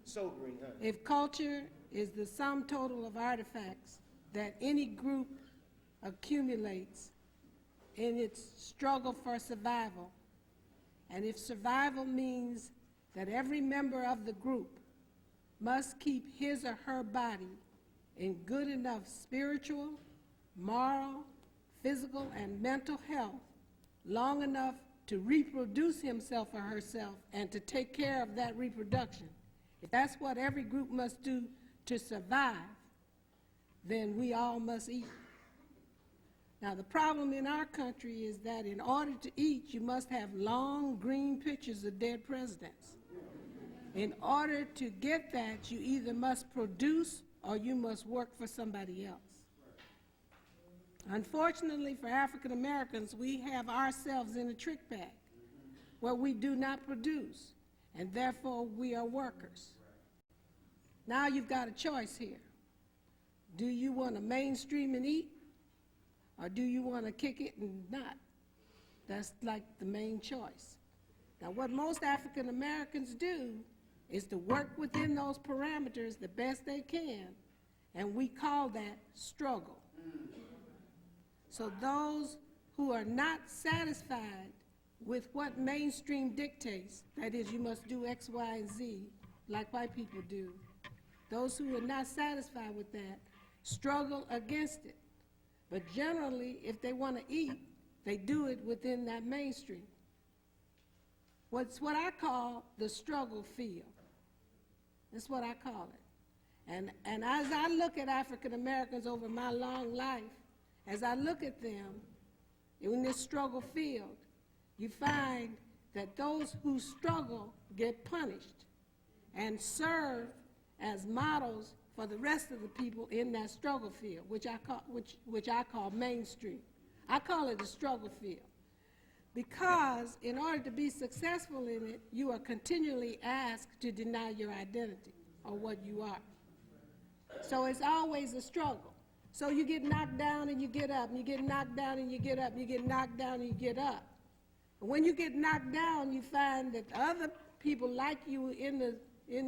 S4: Sobering, huh?
S2: If culture is the sum total of artifacts that any group accumulates in its struggle for survival, and if survival means that every member of the group must keep his or her body in good enough spiritual, moral, physical, and mental health long enough to reproduce himself or herself and to take care of that reproduction, if that's what every group must do to survive, then we all must eat. Now, the problem in our country is that in order to eat, you must have long green pictures of dead presidents. In order to get that, you either must produce or you must work for somebody else. Unfortunately for African Americans, we have ourselves in a trick bag where we do not produce, and therefore we are workers. Now you've got a choice here. Do you want to mainstream and eat? Or do you want to kick it and not? That's like the main choice. Now, what most African Americans do is to work within those parameters the best they can, and we call that struggle. So those who are not satisfied with what mainstream dictates, that is, you must do X, Y, and Z, like white people do, those who are not satisfied with that struggle against it. But generally, if they want to eat, they do it within that mainstream. What's what I call the struggle field. That's what I call it. And as I look at African Americans over my long life, as I look at them in this struggle field, you find that those who struggle get punished and serve as models for the rest of the people in that struggle field, which I call mainstream. I call it a struggle field because in order to be successful in it, you are continually asked to deny your identity or what you are. So it's always a struggle. So you get knocked down and you get up, and you get knocked down and you get up, and you get knocked down and you get up. And when you get knocked down, you find that other people like you in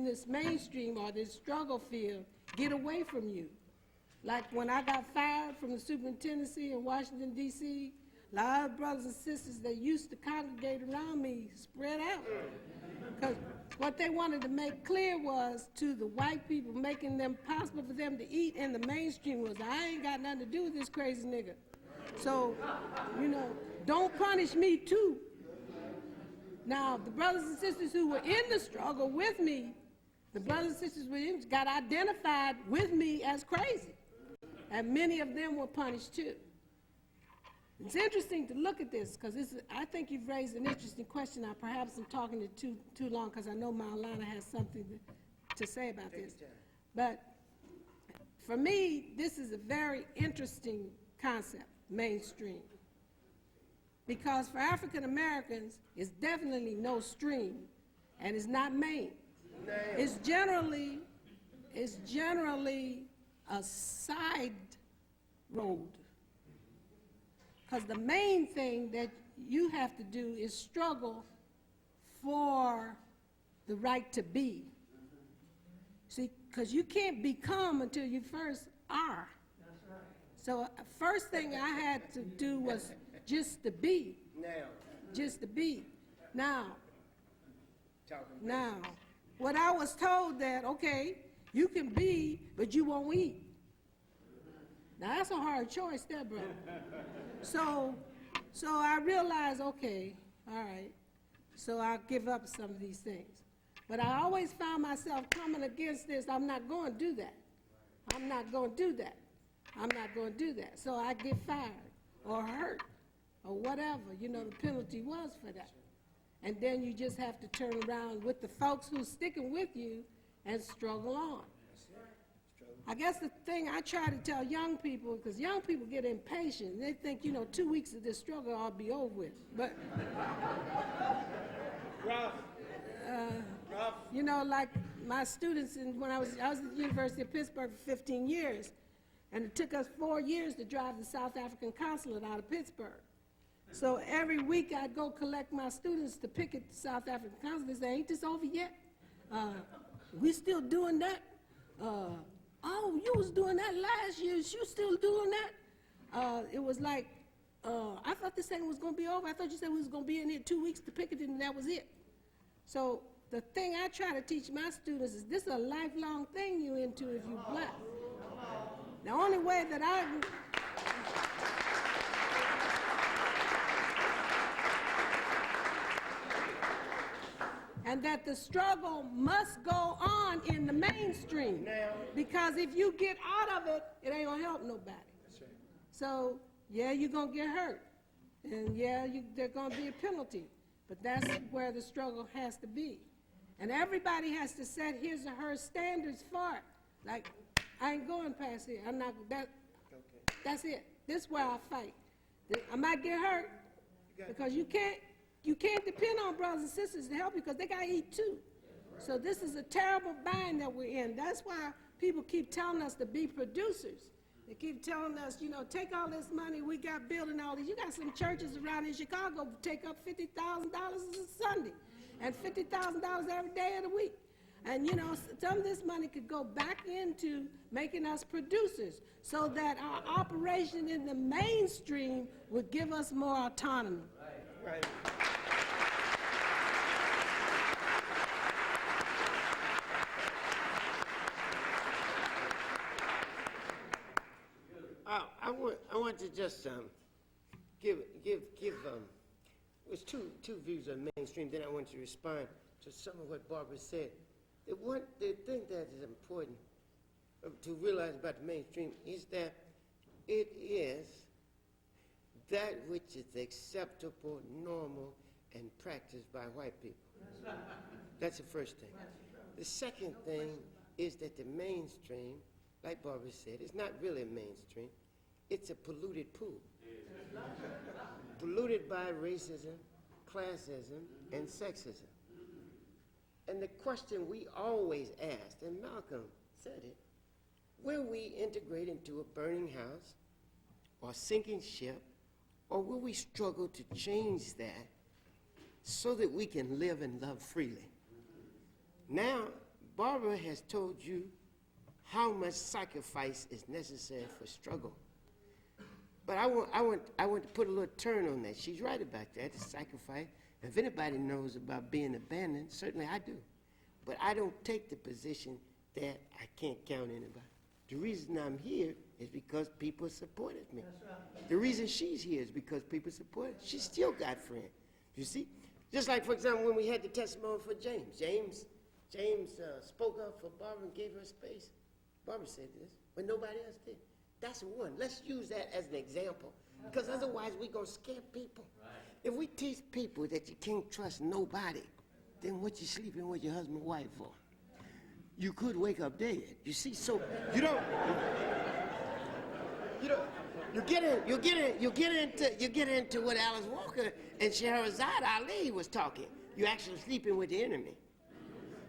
S2: this mainstream or this struggle field get away from you. Like when I got fired from the superintendency in Washington, D.C., a lot of brothers and sisters that used to congregate around me spread out. Because what they wanted to make clear was to the white people, making them possible for them to eat in the mainstream was, I ain't got nothing to do with this crazy nigga. So, don't punish me too. Now, the brothers and sisters who were in the struggle with me, the brothers and sisters got identified with me as crazy. And many of them were punished too. It's interesting to look at this because I think you've raised an interesting question. Now, perhaps I'm talking it too long because I know Maulana has something to say about this. But for me, this is a very interesting concept, mainstream. Because for African Americans, it's definitely no stream and it's not main. It's generally a side road. Because the main thing that you have to do is struggle for the right to be. See, because you can't become until you first are. That's right. So first thing I had to do was just to be. Just to be. Now, what I was told that, okay, you can be, but you won't eat. Now that's a hard choice there, bro. So I realized, okay, all right, so I'll give up some of these things. But I always found myself coming against this, I'm not going to do that. I'm not going to do that. I'm not going to do that. So I get fired or hurt or whatever, you know, the penalty was for that. And then you just have to turn around with the folks who's sticking with you and struggle on. I guess the thing I try to tell young people, because young people get impatient, they think, you know, 2 weeks of this struggle I'll be over with. But, you know, like my students, when I was at the University of Pittsburgh for 15 years, and it took us 4 years to drive the South African consulate out of Pittsburgh. So every week I'd go collect my students to picket the South African consulate and say, ain't this over yet? We still doing that? Oh, you was doing that last year. You still doing that? It was like, I thought this thing was going to be over. I thought you said we was going to be in here 2 weeks to picket it, and that was it. So the thing I try to teach my students is this is a lifelong thing you're into if you're black. The only way that and that the struggle must go on in the mainstream. Because if you get out of it, it ain't gonna help nobody. That's right. So, yeah, you're gonna get hurt. And yeah, there's gonna be a penalty. But that's where the struggle has to be. And everybody has to set his or her standards for it. Like, I ain't going past here. I'm not, that's it. This is where I fight. I might get hurt because you can't depend on brothers and sisters to help you because they got to eat too. So this is a terrible bind that we're in. That's why people keep telling us to be producers. They keep telling us, you know, take all this money we got building all these. You got some churches around in Chicago take up $50,000 a Sunday and $50,000 every day of the week. And, you know, some of this money could go back into making us producers so that our operation in the mainstream would give us more autonomy. Right.
S4: I want to just give there's two views of mainstream. Then I want to respond to some of what Barbara said. The thing that is important to realize about the mainstream is that it is that which is acceptable, normal, and practiced by white people. That's the first thing. The second thing is that the mainstream, like Barbara said, is not really a mainstream. It's a polluted pool. Polluted by racism, classism, and sexism. And the question we always asked, and Malcolm said it, will we integrate into a burning house or sinking ship, or will we struggle to change that so that we can live and love freely? Now, Barbara has told you how much sacrifice is necessary for struggle. But I want to put a little turn on that. She's right about that, the sacrifice. If anybody knows about being abandoned, certainly I do. But I don't take the position that I can't count anybody. The reason I'm here is because people supported me. Right. The reason she's here is because people supported her. She still got friends. You see? Just like, for example, when we had the testimony for James. James spoke up for Barbara and gave her space. Barbara said this, but nobody else did. That's one. Let's use that as an example, because otherwise we're going to scare people. Right. If we teach people that you can't trust nobody, then what you sleeping with your husband and wife for? You could wake up dead. You see, so you get into what Alice Walker and Shahrazad Ali was talking. You're actually sleeping with the enemy.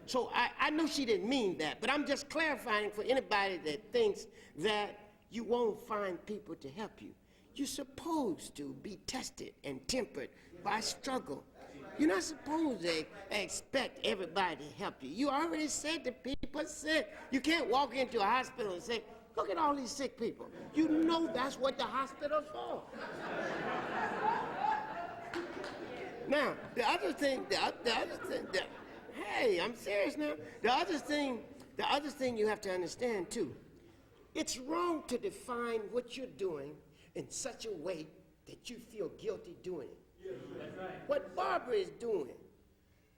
S4: So I know she didn't mean that, but I'm just clarifying for anybody that thinks that you won't find people to help you. You're supposed to be tested and tempered by struggle. You're not supposed to expect everybody to help you. You already said the people sick. You can't walk into a hospital and say, look at all these sick people. You know that's what the hospital's for. Now, the other thing, hey, I'm serious now. The other thing you have to understand too, it's wrong to define what you're doing in such a way that you feel guilty doing it. Yes, that's right. What Barbara is doing,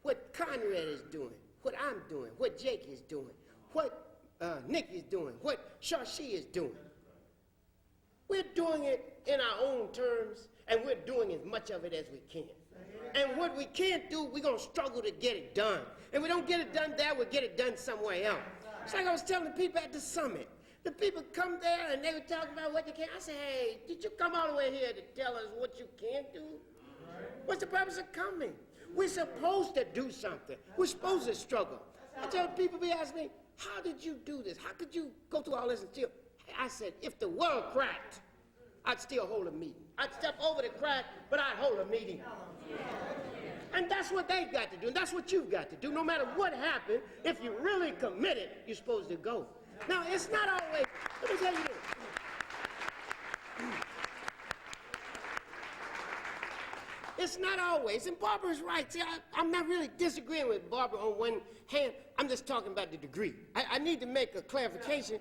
S4: what Conrad is doing, what I'm doing, what Jake is doing, what Nick is doing, what Shashi is doing. We're doing it in our own terms, and we're doing as much of it as we can. And what we can't do, we're going to struggle to get it done. If we don't get it done there, we'll get it done somewhere else. It's like I was telling the people at the summit. The people come there and they were talking about what they can't. I said, hey, did you come all the way here to tell us what you can't do? What's the purpose of coming? We're supposed to do something. We're supposed to struggle. I tell people, be asking me, how did you do this? How could you go through all this and still? I said, if the world cracked, I'd still hold a meeting. I'd step over the crack, but I'd hold a meeting. And that's what they've got to do, and that's what you've got to do. No matter what happened, if you're really committed, you're supposed to go. Now, it's not always, let me tell you this. It's not always, and Barbara's right. See, I'm not really disagreeing with Barbara on one hand. I'm just talking about the degree. I need to make a clarification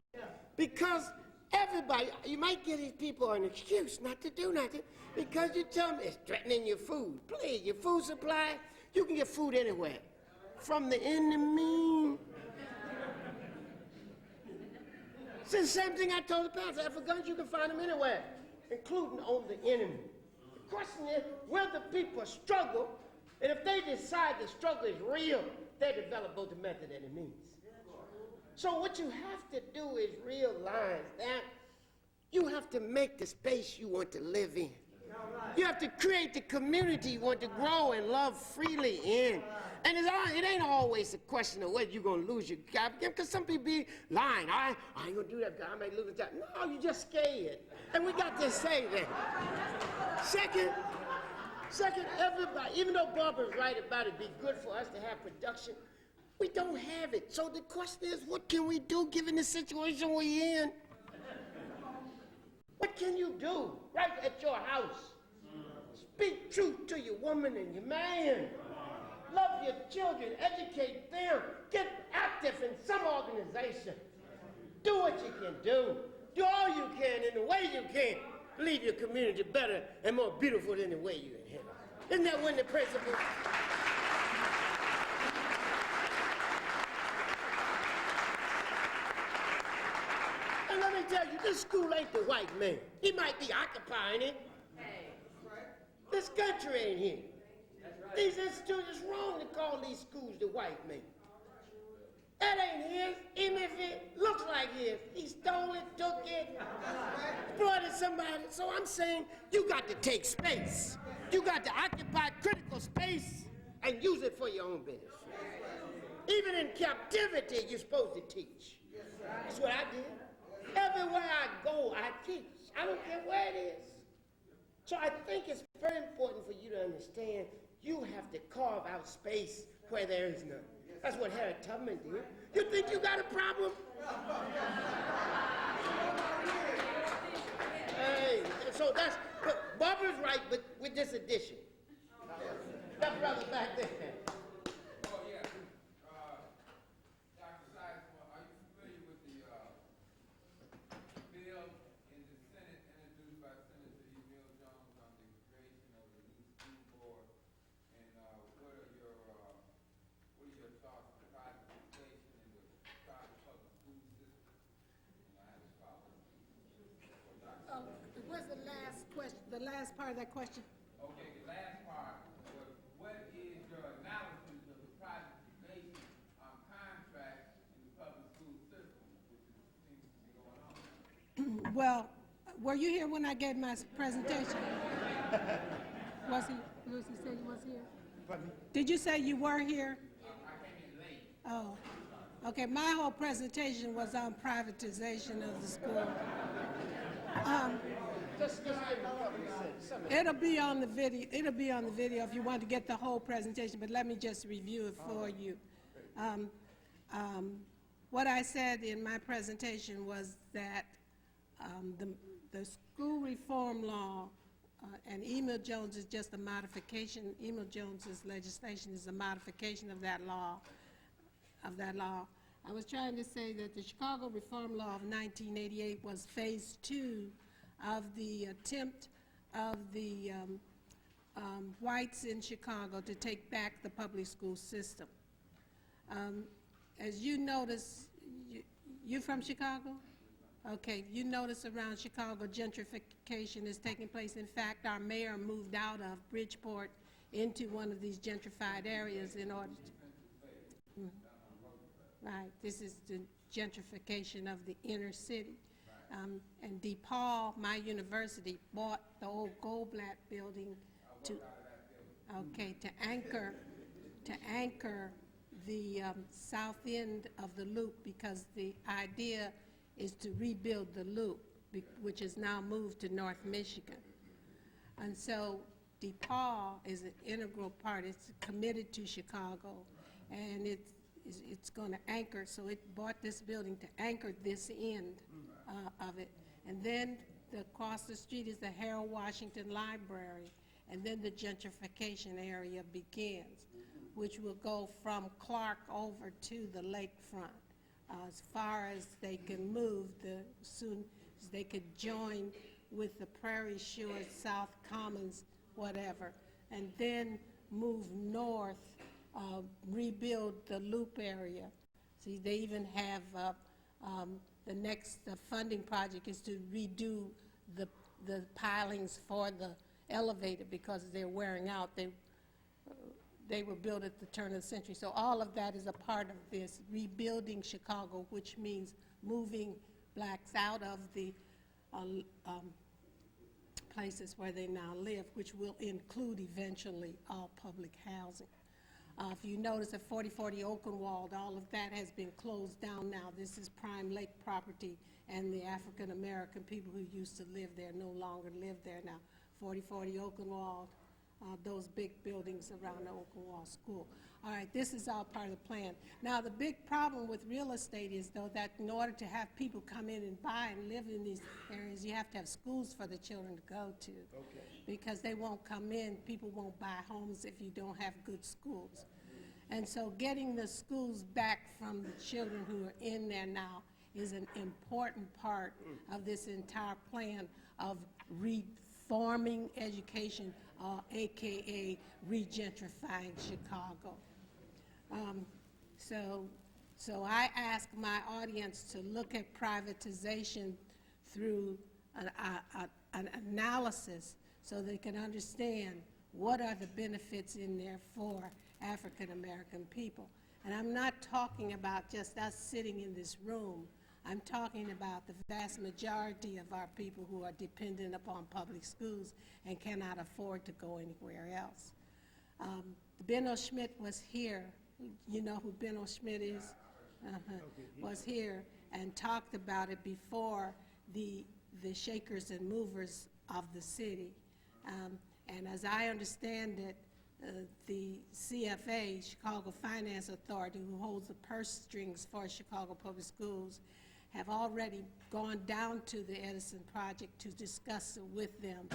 S4: because everybody, you might give these people an excuse not to do nothing because you tell them it's threatening your food. Please, your food supply, you can get food anywhere. From the enemy. It's the same thing I told the pastor. For guns, you can find them anywhere, including on the enemy. The question is, will the people struggle? And if they decide the struggle is real, they develop both the method and the means. So what you have to do is realize that you have to make the space you want to live in. You have to create the community you want to grow and love freely in. And it ain't always a question of whether you're going to lose your job, because some people be lying. I ain't going to do that because I might lose the job. No, you're just scared. And we got to say that. Second, everybody, even though Barbara's right about it, be good for us to have production, we don't have it. So the question is, what can we do given the situation we're in? What can you do right at your house? Speak truth to your woman and your man. Love your children, educate them, get active in some organization. Do what you can do. Do all you can in the way you can. Leave your community better and more beautiful than the way you inherit. Isn't that one of the principles? And let me tell you, this school ain't the white man. He might be occupying it. This country ain't here. These institutions, it's wrong to call these schools the white man. That ain't his, even if it looks like his. He stole it, took it, exploited somebody. So I'm saying you got to take space. You got to occupy critical space and use it for your own benefit. Even in captivity, you're supposed to teach. That's what I did. Everywhere I go, I teach. I don't care where it is. So I think it's very important for you to understand you have to carve out space where there is none. That's what Harriet Tubman did. You think you got a problem? Hey, so that's, but Barbara's right, but with this addition. That brother back there.
S5: Oh, yeah. Dr. Sides, are you familiar with the bill in the Senate introduced by Senator Emil Jones on the creation of the new school board? And what are your thoughts on privatization in the private public school system? And I have a follow-up.
S2: What's the last question? The last part of that question?
S5: Okay, the last part was, what is your analysis of the privatization contract in the public school system, which seems to be going on?
S2: Well, were you here when I gave my presentation? Was he? Lucy said he was here. Did you say you were here?
S5: I came in late.
S2: Oh, okay, my whole presentation was on privatization of the school.
S4: Just give me what you said.
S2: It'll be on the video if you want to get the whole presentation, but let me just review it for you. What I said in my presentation was that the school reform law, and Emil Jones is just a modification. Emil Jones's legislation is a modification of that law. I was trying to say that the Chicago Reform Law of 1988 was phase 2 of the attempt of the whites in Chicago to take back the public school system. As you notice, you from Chicago? Okay, you notice around Chicago gentrification is taking place. In fact, our mayor moved out of Bridgeport into one of these gentrified areas in order to... Right, this is the gentrification of the inner city. And DePaul, my university, bought the old Goldblatt building to anchor the south end of the loop, because the idea is to rebuild the loop, which is now moved to North Michigan. And so DePaul is an integral part. It's committed to Chicago, and it's going to anchor, so it bought this building to anchor this end of it. And then across the street is the Harold Washington Library, and then the gentrification area begins, which will go from Clarke over to the lakefront. As far as they can move, soon as they could join with the Prairie Shores, South Commons, whatever, and then move north, rebuild the loop area. See, they even have the next funding project is to redo the pilings for the elevator because they're wearing out. They were built at the turn of the century. So all of that is a part of this rebuilding Chicago, which means moving blacks out of the places where they now live, which will include eventually all public housing. If you notice at 4040 Oakenwald, all of that has been closed down now. This is prime lake property, and the African American people who used to live there no longer live there now. 4040 Oakenwald, those big buildings around the Oakenwald School. All right, this is all part of the plan. Now, the big problem with real estate is, though, that in order to have people come in and buy and live in these areas, you have to have schools for the children to go to. Okay. Because they won't come in, people won't buy homes if you don't have good schools. And so getting the schools back from the children who are in there now is an important part of this entire plan of reforming education, AKA regentrifying Chicago. So I ask my audience to look at privatization through an analysis so they can understand what are the benefits in there for African American people. And I'm not talking about just us sitting in this room. I'm talking about the vast majority of our people who are dependent upon public schools and cannot afford to go anywhere else. Benno Schmidt was here. You know who Benno Schmidt is? Was here and talked about it before the shakers and movers of the city. And as I understand it, the CFA, Chicago Finance Authority, who holds the purse strings for Chicago Public Schools, have already gone down to the Edison Project to discuss it with them.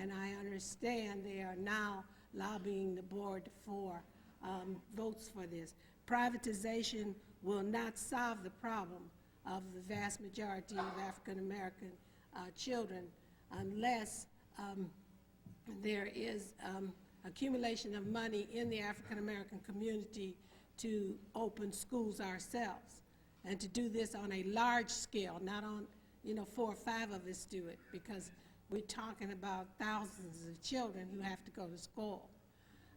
S2: And I understand they are now lobbying the board for votes for this. Privatization will not solve the problem of the vast majority of African American children unless there is accumulation of money in the African American community to open schools ourselves, and to do this on a large scale, not on, 4 or 5 of us do it, because we're talking about thousands of children who have to go to school.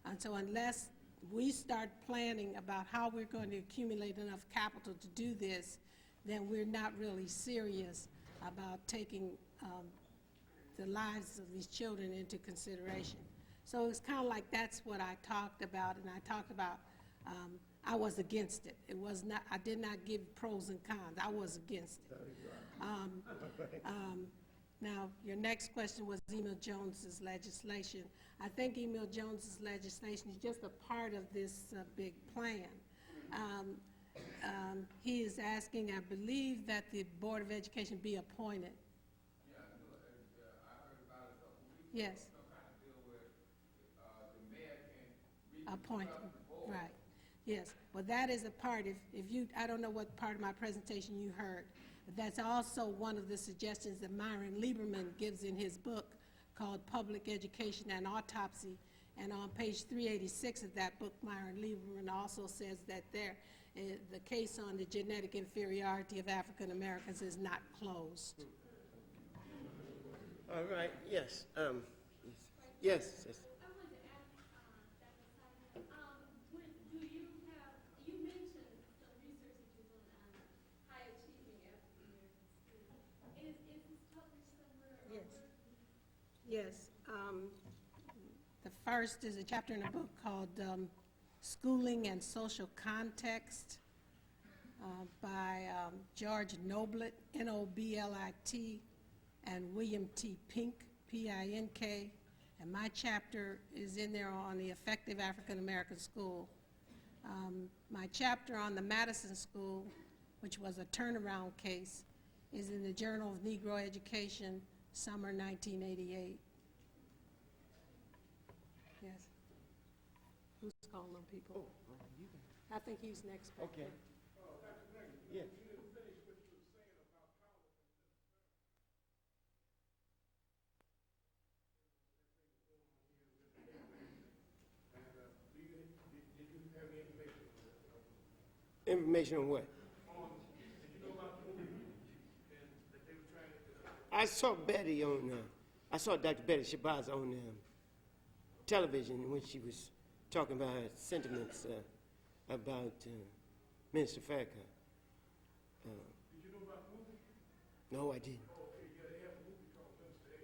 S2: And so unless we start planning about how we're going to accumulate enough capital to do this, then we're not really serious about taking the lives of these children into consideration. So it's kind of like that's what I talked about, and I talked about I was against it. It was not, I did not give pros and cons. I was against it. Now, your next question was Emil Jones's legislation. I think Emil Jones's legislation is just a part of this big plan. He is asking, I believe, that the Board of Education be appointed.
S5: Yeah, I heard about it a couple weeks ago.
S2: Yes.
S5: Some kind of bill where the mayor can
S2: Appoint,
S5: reconstruct the board.
S2: right. Yes, well, that is a part, if you, I don't know what part of my presentation you heard, but that's also one of the suggestions that Myron Lieberman gives in his book called Public Education and Autopsy. And on page 386 of that book, Myron Lieberman also says that the case on the genetic inferiority of African Americans is not closed.
S4: All right, yes. Yes.
S6: I wanted to ask Dr. Simon, you mentioned some research that you're doing on high achieving African American students. Is this published somewhere?
S2: Yes. The first is a chapter in a book called Schooling and Social Context by George Noblit, N-O-B-L-I-T, and William T. Pink, P-I-N-K. And my chapter is in there on the effective African American school. My chapter on the Madison School, which was a turnaround case, is in the Journal of Negro Education, summer 1988. Yes. Who's calling on people? I think he's next.
S4: Okay. Yeah. Information on what? I saw Betty on, I saw Dr. Betty Shabazz on television when she was talking about her sentiments about Minister Farrakhan. Did you know about the movie? No, I didn't.
S7: Oh, okay, yeah, they have a movie called Minister X.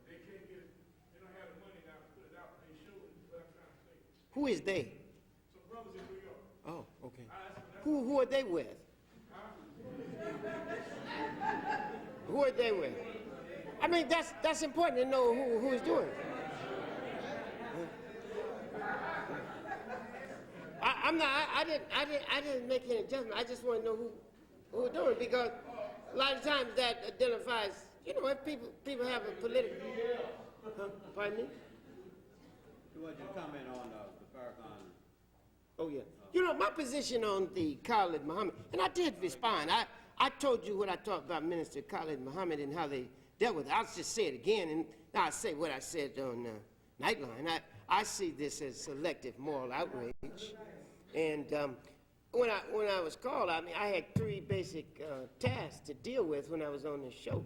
S7: They can't get, they don't have the money now to put it out, they show it, but I'm trying to say.
S4: Who is they?
S7: Some brothers in New York.
S4: Oh, okay.
S7: I asked them,
S4: Who are they with? Who are they with? I mean, that's important to know who is doing it. I didn't make any adjustment. I just want to know who are doing it, because a lot of times that identifies, you know, if people have a political. Pardon me?
S3: You want you to comment on the Farrakhan?
S4: Oh, yeah. You know, my position on the Khalid Muhammad, and I did respond. I told you what I thought about Minister Khalid Muhammad and how they dealt with it. I'll just say it again, and I'll say what I said on Nightline. I see this as selective moral outrage. And when I was called, I mean, I had three basic tasks to deal with when I was on this show.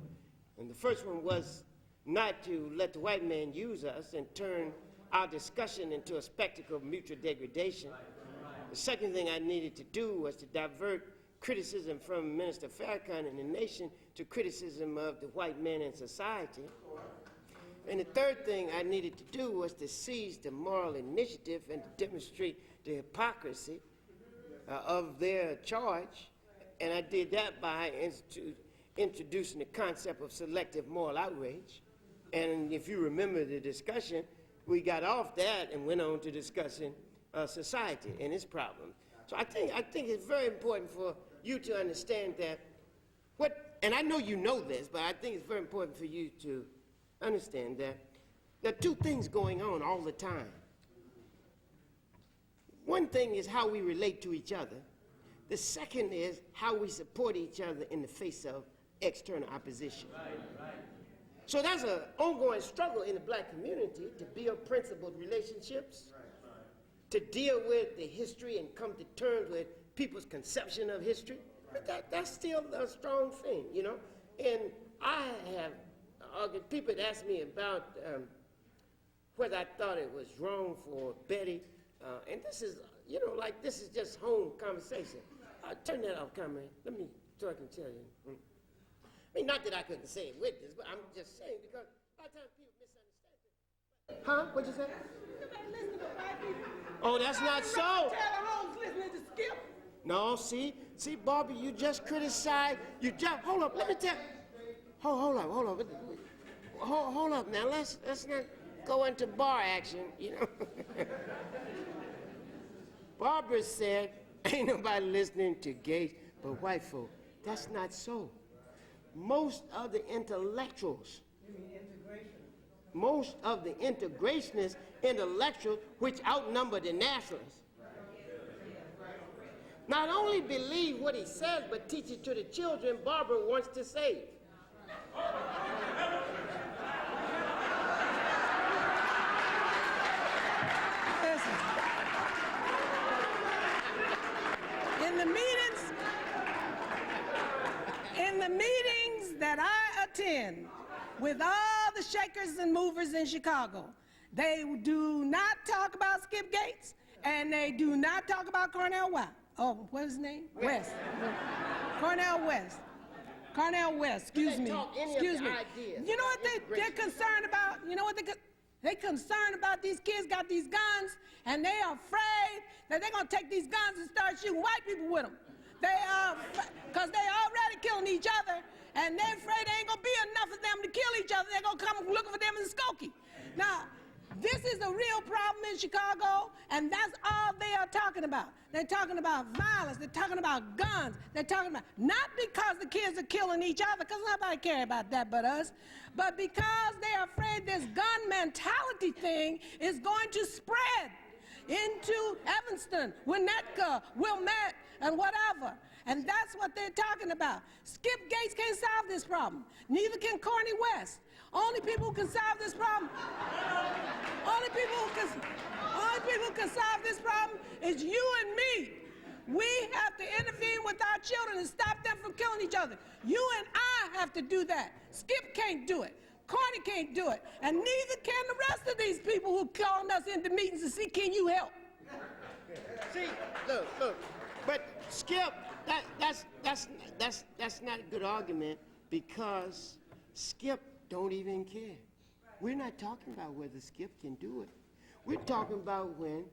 S4: And the first one was not to let the white man use us and turn our discussion into a spectacle of mutual degradation. The second thing I needed to do was to divert criticism from Minister Farrakhan and the nation to criticism of the white man in society. And the third thing I needed to do was to seize the moral initiative and to demonstrate the hypocrisy of their charge. And I did that by introducing the concept of selective moral outrage. And if you remember the discussion, we got off that and went on to discussing society and its problems. So I think it's very important for you to understand that and I know you know this, but I think it's very important for you to understand that there are two things going on all the time. One thing is how we relate to each other. The second is how we support each other in the face of external opposition. Right. So that's an ongoing struggle in the black community to build principled relationships, to deal with the history and come to terms with people's conception of history. But that's still a strong thing, you know. And I have argued, people had asked me about whether I thought it was wrong for Betty, and this is, you know, like this is just home conversation. Turn that off, camera. Let me, so I can tell you. I mean, not that I couldn't say it with this, but I'm just saying because a lot of times people misunderstand it. Huh? What'd you say?
S2: You better listen to white people.
S4: Oh, that's not so.
S2: Taylor Holmes listening to Skip.
S4: No, see, Barbara, you just criticized. You just hold up. Let me tell. Hold up. Now let's not go into bar action. You know. Barbara said, "Ain't nobody listening to Gates but white folk." That's not so. Most of the intellectuals. Most of the integrationist intellectuals, which outnumber the nationalists, not only believe what he says, but teach it to the children Barbara wants to save.
S2: Listen. In the meetings that I attend with all the shakers and movers in Chicago, they do not talk about Skip Gates, and they do not talk about Cornel West. Oh, what is his name? West. Cornel West. Cornel West, excuse me. Excuse me. You know what they're concerned about? You know what they're concerned about? These kids got these guns, and they are afraid that they're going to take these guns and start shooting white people with them. They are, because they're already killing each other, and they're afraid there ain't going to be enough of them to kill each other. They're going to come looking for them in Skokie. Now, this is a real problem in Chicago, and that's all they are talking about. They're talking about violence. They're talking about guns. They're talking about, not because the kids are killing each other, because nobody cares about that but us, but because they're afraid this gun mentality thing is going to spread into Evanston, Winnetka, Wilmette, and whatever. And that's what they're talking about. Skip Gates can't solve this problem. Neither can Cornel West. Only people who can solve this problem, only people who can solve this problem is you and me. We have to intervene with our children and stop them from killing each other. You and I have to do that. Skip can't do it. Corny can't do it. And neither can the rest of these people who called us into meetings to see, can you help?
S4: See, look, but Skip, that's not a good argument, because Skip don't even care. We're not talking about whether Skip can do it. We're talking about when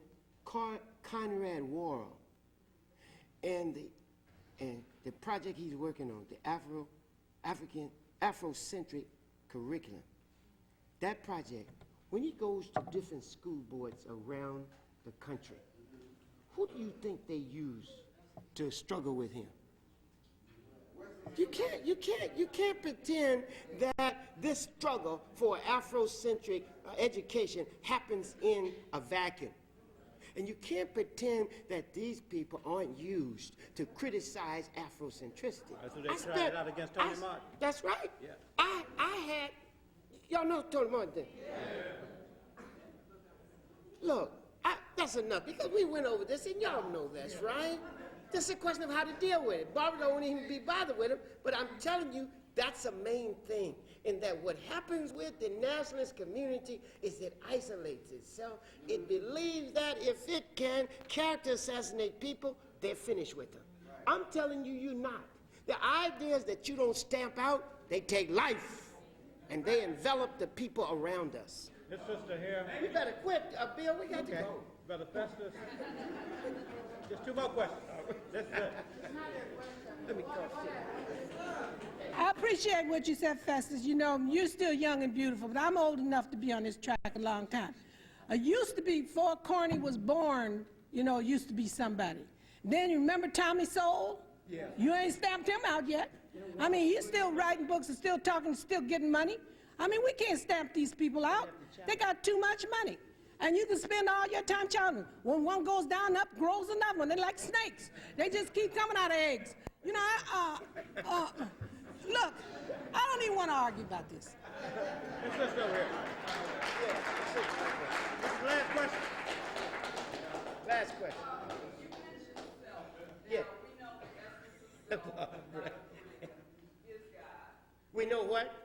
S4: Conrad Worrell and the project he's working on, the Afrocentric curriculum, that project, when he goes to different school boards around the country, who do you think they use to struggle with him? You can't pretend that this struggle for Afrocentric education happens in a vacuum. And you can't pretend that these people aren't used to criticize Afrocentricity.
S3: That's what they tried out against Tony Martin.
S4: That's right.
S3: Yeah.
S4: I had, y'all know Tony Martin did? Yeah. Look, that's enough, because we went over this, and y'all know this, right? This is a question of how to deal with it. Barbara don't even be bothered with it, but I'm telling you, that's a main thing, in that what happens with the nationalist community is it isolates itself. It believes that if it can character assassinate people, they're finished with them. I'm telling you, you're not. The ideas that you don't stamp out, they take life, and they envelop the people around us.
S3: This sister here.
S4: We better quit, Bill. We got to go.
S3: Brother Festus. Just two more questions.
S4: Let me go.
S2: I appreciate what you said, Festus. You know, you're still young and beautiful, but I'm old enough to be on this track a long time. Used to be, before Corny was born, you know, used to be somebody. Then you remember Tommy Soul? Yeah. You ain't stamped him out yet. I mean, he's still writing books and still talking, still getting money. I mean, we can't stamp these people out. They got too much money. And you can spend all your time challenging. When one goes down, up grows another one. They're like snakes. They just keep coming out of eggs. You know, look, I don't even want to argue about this.
S3: Let's just go here. Last question.
S4: Last question. Yeah. We know what?